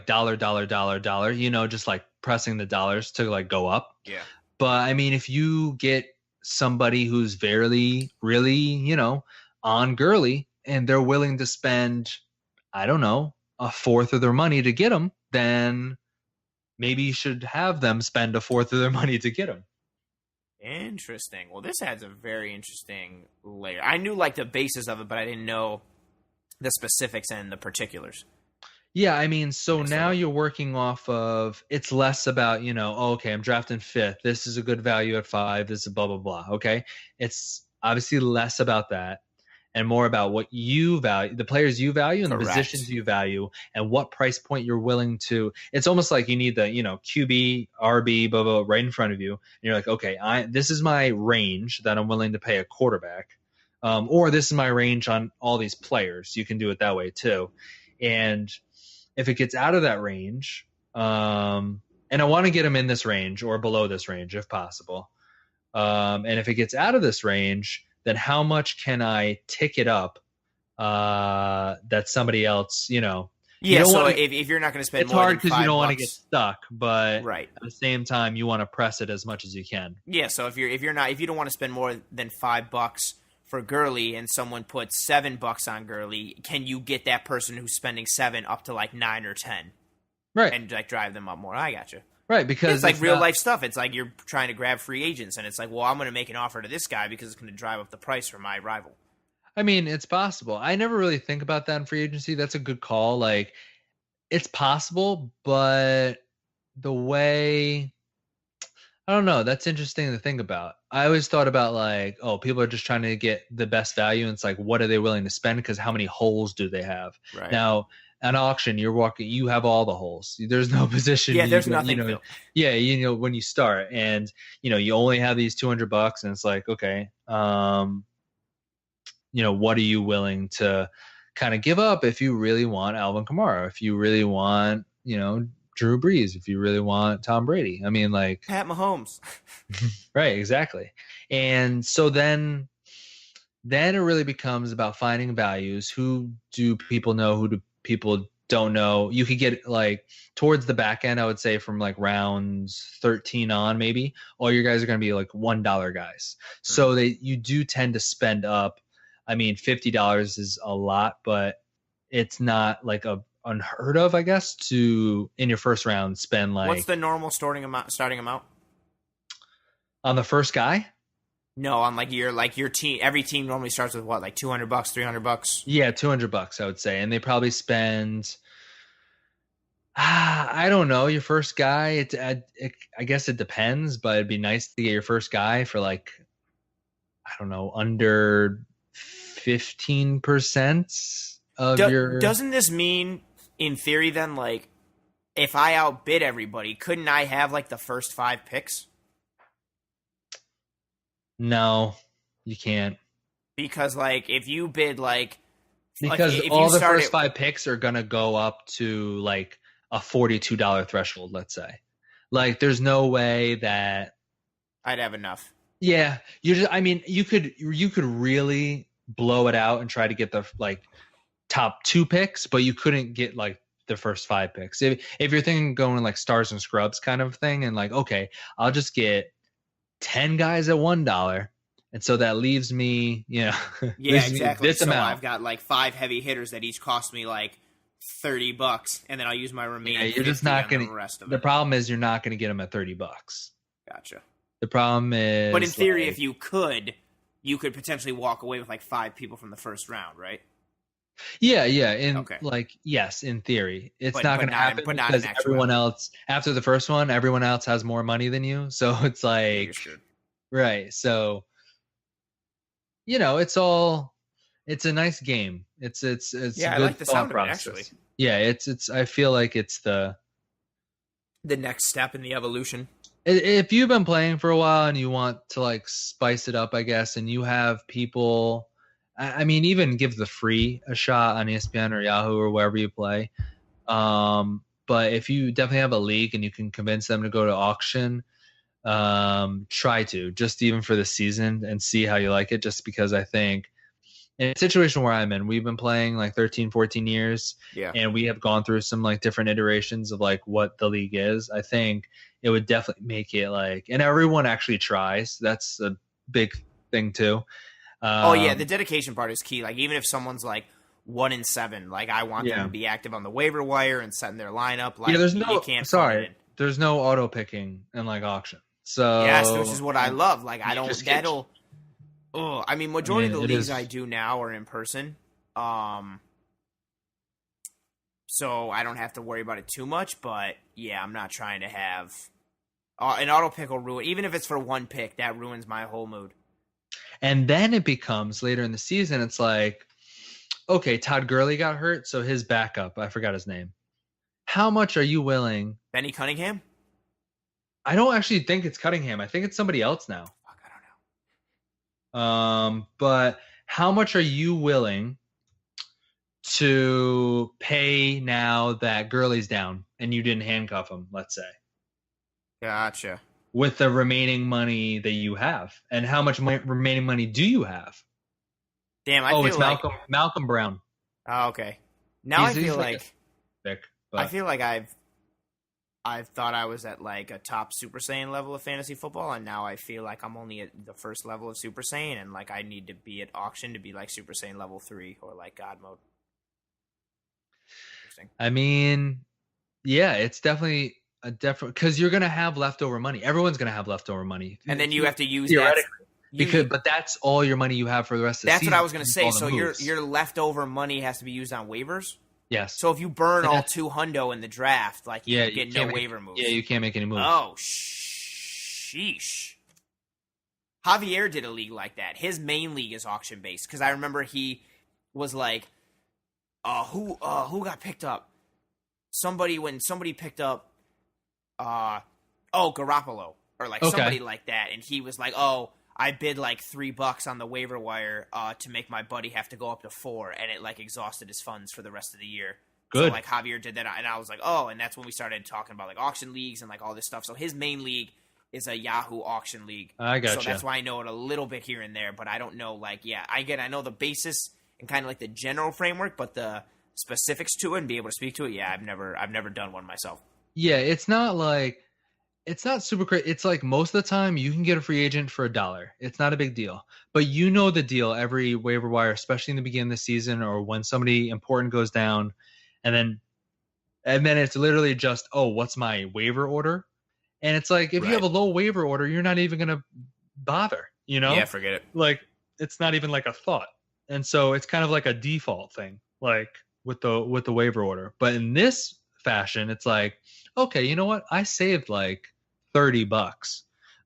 dollar, just like pressing the dollars to like go up. Yeah. But I mean, if you get somebody who's really, on Gurley and they're willing to spend, I don't know, a fourth of their money to get him, then maybe you should have them spend a fourth of their money to get him. Interesting. Well, this adds a very interesting layer. I knew like the basis of it, but I didn't know the specifics and the particulars. Yeah, I mean, so now you're working off of, it's less about, okay, I'm drafting fifth. This is a good value at 5. This is blah, blah, blah. Okay. It's obviously less about that and more about what you value, the players you value and the positions you value and what price point you're willing to. It's almost like you need the, QB, RB, blah, blah, right in front of you. And you're like, okay, this is my range that I'm willing to pay a quarterback. Or this is my range on all these players. You can do it that way too. And if it gets out of that range, and I want to get them in this range or below this range if possible. And if it gets out of this range, then how much can I tick it up that somebody else, Yeah, so if you're not going to spend it's more hard because you don't want to get stuck, but right. At the same time, you want to press it as much as you can. Yeah, so if you don't want to spend more than $5 for Gurley and someone puts $7 on Gurley, can you get that person who's spending 7 up to like 9 or 10? Right. And like drive them up more. I gotcha. Right, because it's like real life stuff. It's like you're trying to grab free agents, and it's like, well, I'm going to make an offer to this guy because it's going to drive up the price for my rival. I mean, it's possible. I never really think about that in free agency. That's a good call. Like, it's possible, but the way, I don't know. That's interesting to think about. I always thought about like, oh, people are just trying to get the best value. And it's like, what are they willing to spend? Because how many holes do they have? Right. Now, an auction, you have all the holes. There's no position. Yeah, there's nothing. Yeah, when you start and, you only have these $200 and it's like, okay, what are you willing to kind of give up if you really want Alvin Kamara? If you really want, Drew Brees, if you really want Tom Brady. I mean, like, Pat Mahomes. right, exactly. And so then it really becomes about finding values. Who do people know? Who do people don't know? You could get like towards the back end, I would say from like rounds 13 on, maybe all your guys are going to be like $1 guys. So you do tend to spend up. I mean, $50 is a lot, but it's not like a unheard of, I guess, to in your first round spend like What's the normal starting amount? on the first guy. No, on your team. Every team normally starts with what, like $200, $300. Yeah, $200, I would say, and they probably spend. I don't know, your first guy. I guess it depends, but it'd be nice to get your first guy for like, I don't know, under 15% of your. Doesn't this mean, in theory, then, like, if I outbid everybody, couldn't I have like the first 5 picks? No, you can't. Because like if you bid Because if all you the start first 5 picks are gonna go up to like a $42 threshold, let's say. Like, there's no way that I'd have enough. Yeah, I mean, you could really blow it out and try to get the like top 2 picks, but you couldn't get like the first 5 picks. If you're thinking going like stars and scrubs kind of thing, and like, okay, I'll just get 10 guys at $1, and so that leaves me, Yeah, exactly. this amount. I've got like 5 heavy hitters that each cost me like $30, and then I'll use my remaining. Yeah, you're just not going to. The problem is you're not going to get them at $30. Gotcha. The problem is, but in theory, if you could potentially walk away with like 5 people from the first round, right? Yeah. In okay. like, yes, in theory, it's not going to happen because everyone else after the first one, everyone else has more money than you. So it's like, right. So, it's a nice game. It's yeah, I like the sound of it, actually. Yeah, it's. I feel like it's the next step in the evolution. If you've been playing for a while and you want to like spice it up, I guess, and you have people, I mean, even give the free a shot on ESPN or Yahoo or wherever you play. But if you definitely have a league and you can convince them to go to auction, try to, just even for the season, and see how you like it. Just because I think in a situation where I'm in, we've been playing like 13, 14 years, and we have gone through some like different iterations of like what the league is. I think it would definitely make it like, and everyone actually tries. That's a big thing too. The dedication part is key. Like, even if someone's like 1-7, like I want them to be active on the waiver wire and setting their lineup. Like, there's no auto picking in like auction. So yes, which is what I love. Like, I don't. I mean, majority of the leagues I do now are in person. So I don't have to worry about it too much. But yeah, I'm not trying to have an auto pick will ruin. Even if it's for 1 pick, that ruins my whole mood. And then it becomes later in the season, it's like, okay, Todd Gurley got hurt, so his backup, I forgot his name. How much are you willing? Benny Cunningham? I don't actually think it's Cunningham. I think it's somebody else now. Fuck, I don't know. But how much are you willing to pay now that Gurley's down and you didn't handcuff him, let's say? Gotcha. With the remaining money that you have. And how much remaining money do you have? Damn, I feel it's like... Malcolm Brown. Oh, okay. Now I feel like... Pick, I feel like I've thought I was at like a top Super Saiyan level of fantasy football, and now I feel like I'm only at the first level of Super Saiyan, and like I need to be at auction to be like Super Saiyan level 3 or like God mode. Interesting. I mean, yeah, it's definitely a different, because you're gonna have leftover money. Everyone's gonna have leftover money, and then you have to use that. But that's all your money you have for the rest of the season. That's what I was gonna say. So your leftover money has to be used on waivers. Yes. So if you burn all 200 in the draft, like you get no waiver moves. Yeah, you can't make any moves. Oh, sheesh. Javier did a league like that. His main league is auction based, because I remember he was like, who got picked up? Somebody picked up, Garoppolo or like somebody like that, and he was like, I bid like $3 on the waiver wire to make my buddy have to go up to 4, and it like exhausted his funds for the rest of the year Good. So like Javier did that, and I was like, oh, and that's when we started talking about like auction leagues and like all this stuff. So his main league is a Yahoo auction league. I gotcha. So that's why I know it a little bit here and there, but I don't know like I know the basis and kind of like the general framework, but the specifics to it and be able to speak to it, I've never done one myself. Yeah, it's not super crazy. It's like most of the time you can get a free agent for $1. It's not a big deal. But you know the deal every waiver wire, especially in the beginning of the season or when somebody important goes down, and then it's literally just, oh, what's my waiver order? And it's like if you have a low waiver order, you're not even gonna bother, you know? Yeah, forget it. Like it's not even like a thought. And so it's kind of like a default thing, like with the waiver order. But in this fashion, it's like, okay, you know what? I saved like $30.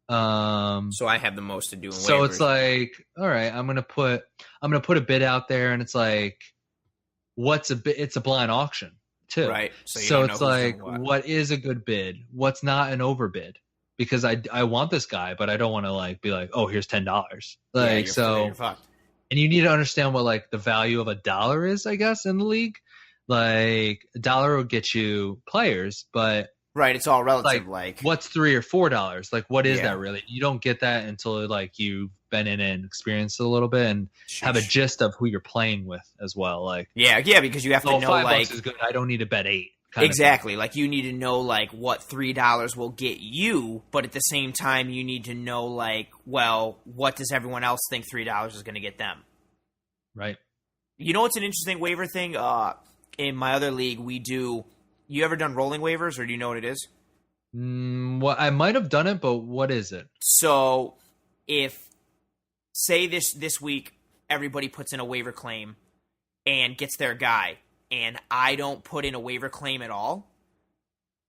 So I have the most to do in waivers. So it's like, all right, I'm gonna put a bid out there, and it's like, what's a bid? It's a blind auction too, right? So it's like, what is a good bid? What's not an overbid? Because I want this guy, but I don't want to like be like, oh, here's $10. Like you're fucked. And you need to understand what like the value of $1 is, I guess, in the league. Like $1 will get you players, but right, it's all relative. Like what's $3 or $4? Like what is that really? You don't get that until like you've been in it and experienced it a little bit and have a gist of who you're playing with as well. Like yeah, because you have to know $5 like is good. I don't need to bet $8. Exactly. Like you need to know like what $3 will get you, but at the same time you need to know like, well, what does everyone else think $3 is going to get them? Right. You know what's an interesting waiver thing? In my other league, we do. You ever done rolling waivers, or do you know what it is? Well, I might have done it, but what is it? So, if say this week everybody puts in a waiver claim and gets their guy, and I don't put in a waiver claim at all,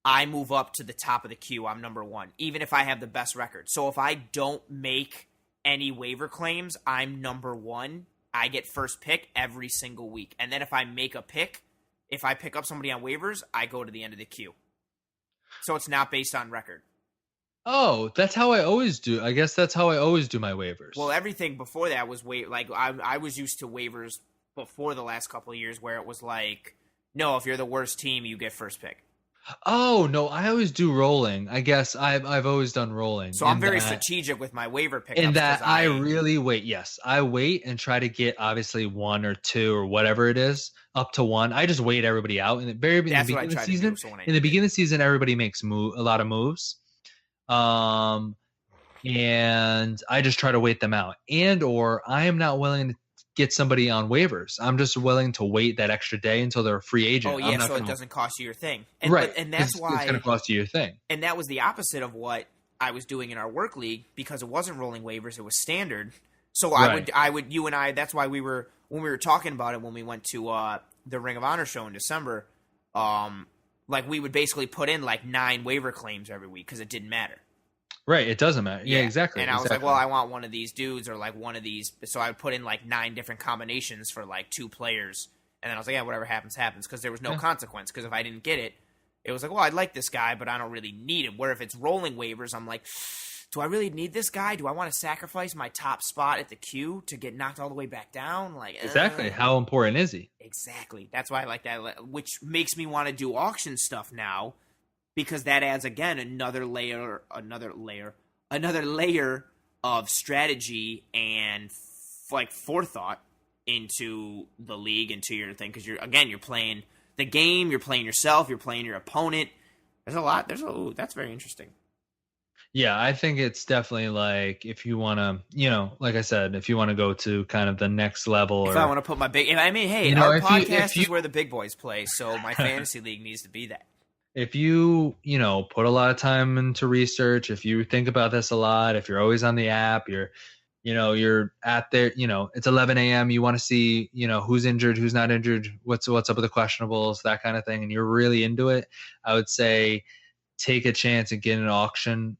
I move up to the top of the queue. I'm number 1, even if I have the best record. So if I don't make any waiver claims, I'm number 1. I get first pick every single week. And then if I make a pick, if I pick up somebody on waivers, I go to the end of the queue. So it's not based on record. Oh, that's how I always do. I guess that's how I always do my waivers. Well, everything before that was like I was used to waivers before the last couple of years where it was like, no, if you're the worst team, you get first pick. Oh, no, I always do rolling. I guess I've always done rolling. So I'm very strategic with my waiver pickups. In that I really wait. Yes, I wait and try to get obviously 1 or 2 or whatever it is up to 1. I just wait everybody out in the beginning of the season. In the beginning of the season, everybody makes a lot of moves. And I just try to wait them out. And or I am not willing to get somebody on waivers. I'm just willing to wait that extra day until they're a free agent. Oh yeah, so it doesn't cost you your thing. And, right. And that's why it's going to cost you your thing. And that was the opposite of what I was doing in our work league because it wasn't rolling waivers; it was standard. So right. I would, you and I. That's why when we were talking about it when we went to the Ring of Honor show in December. Like we would basically put in like 9 waiver claims every week because it didn't matter. Right, it doesn't matter. Yeah, exactly. And I was like, well, I want one of these dudes or like one of these. So I would put in like 9 different combinations for like 2 players. And then I was like, yeah, whatever happens, happens. Because there was no consequence. Because if I didn't get it, it was like, well, I'd like this guy, but I don't really need him. Where if it's rolling waivers, I'm like, do I really need this guy? Do I want to sacrifice my top spot at the queue to get knocked all the way back down? Like exactly. How important is he? Exactly. That's why I like that, which makes me want to do auction stuff now. Because that adds, again, another layer of strategy and like forethought into the league, into your thing. Because you're playing the game, you're playing yourself, you're playing your opponent. There's a lot. That's very interesting. Yeah, I think it's definitely like if you want to, like I said, if you want to go to kind of the next level. If I want to put my big, our podcast is where the big boys play. So my fantasy league needs to be that. If you, put a lot of time into research, if you think about this a lot, if you're always on the app, you're at there, it's 11 a.m. You want to see, who's injured, who's not injured, what's up with the questionables, that kind of thing. And you're really into it. I would say take a chance and get an auction,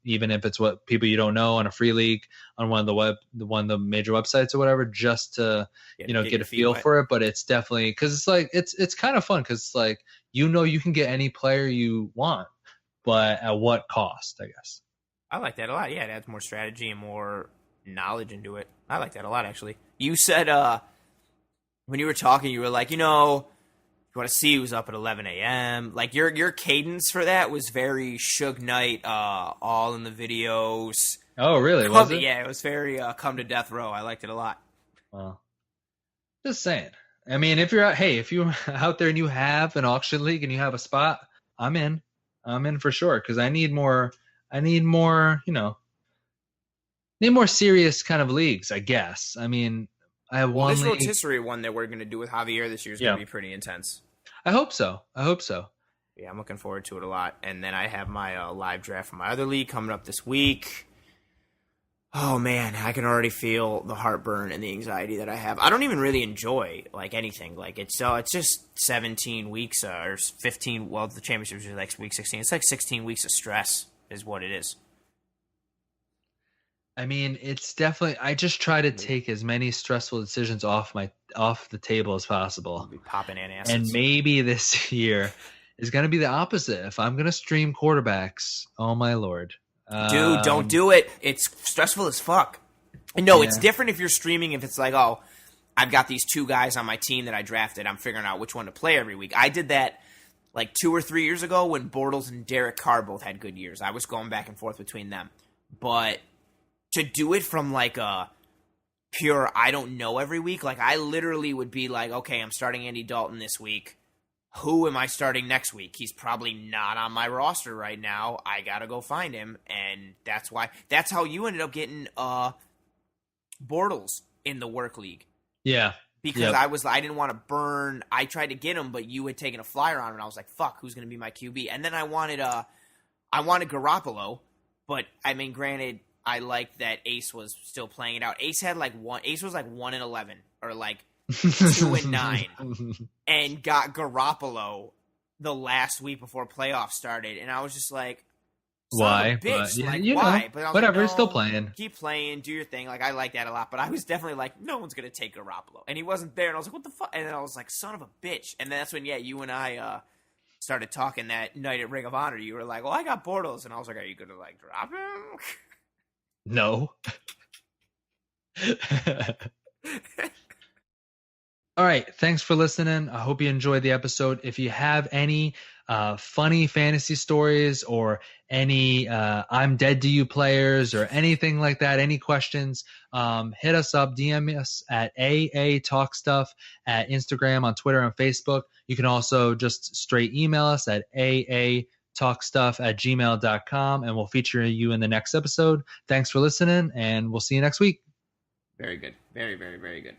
even if it's what people you don't know on a free league on one of the major websites or whatever, just to, get a feel for it. But it's definitely, cause it's like, it's kind of fun. Cause it's like, you can get any player you want, but at what cost, I guess. I like that a lot. Yeah, it adds more strategy and more knowledge into it. I like that a lot, actually. You said when you were talking, you were like, who you want to see who's up at 11 a.m. Like your cadence for that was very Suge Knight, all in the videos. Oh, really? Was it? Yeah, it was very Come to Death Row. I liked it a lot. Well, just saying. I mean, if you're out there and you have an auction league and you have a spot, I'm in for sure. Cause I need more, need more serious kind of leagues, I guess. I mean, I have one this league. rotisserie one that we're going to do with Javier this year is going to be pretty intense. I hope so. Yeah, I'm looking forward to it a lot. And then I have my live draft for my other league coming up this week. Oh man, I can already feel the heartburn and the anxiety that I have. I don't even really enjoy like anything. Like it's just 17 weeks or 15. Well, the championships are like week 16. It's like 16 weeks of stress is what it is. I mean, it's definitely. I just try to take as many stressful decisions off the table as possible. I'll be popping antacids. And maybe this year is going to be the opposite. If I'm going to stream quarterbacks, oh my lord. Dude, don't do it. It's stressful as fuck. No, it's different if you're streaming. If it's like, oh, I've got these two guys on my team that I drafted. I'm figuring out which one to play every week. I did that like 2 or 3 years ago when Bortles and Derek Carr both had good years. I was going back and forth between them. But to do it from like a pure I don't know every week, like I literally would be like, okay, I'm starting Andy Dalton this week. Who am I starting next week? He's probably not on my roster right now. I gotta go find him, and that's how you ended up getting Bortles in the work league. Yeah, because I didn't want to burn. I tried to get him, but you had taken a flyer on him, and I was like, "Fuck, who's gonna be my QB?" And then I wanted Garoppolo, but I mean, granted, I liked that Ace was still playing it out. Ace was like 1-11 or like 2-9, and got Garoppolo the last week before playoffs started, and I was just like, "Why? Bitch, But, like why?" But I was whatever, like, no, still playing. Keep playing, do your thing. Like I like that a lot, but I was definitely like, no one's gonna take Garoppolo, and he wasn't there, and I was like, what the fuck? And then I was like, son of a bitch. And then that's when you and I started talking that night at Ring of Honor. You were like, well, I got Bortles, and I was like, are you gonna like drop him? No. All right. Thanks for listening. I hope you enjoyed the episode. If you have any funny fantasy stories or any I'm Dead to You players or anything like that, any questions, hit us up, DM us at AA Talk Stuff at Instagram, on Twitter, and Facebook. You can also just straight email us at aatalkstuff@gmail.com, and we'll feature you in the next episode. Thanks for listening, and we'll see you next week. Very good. Very, very, very good.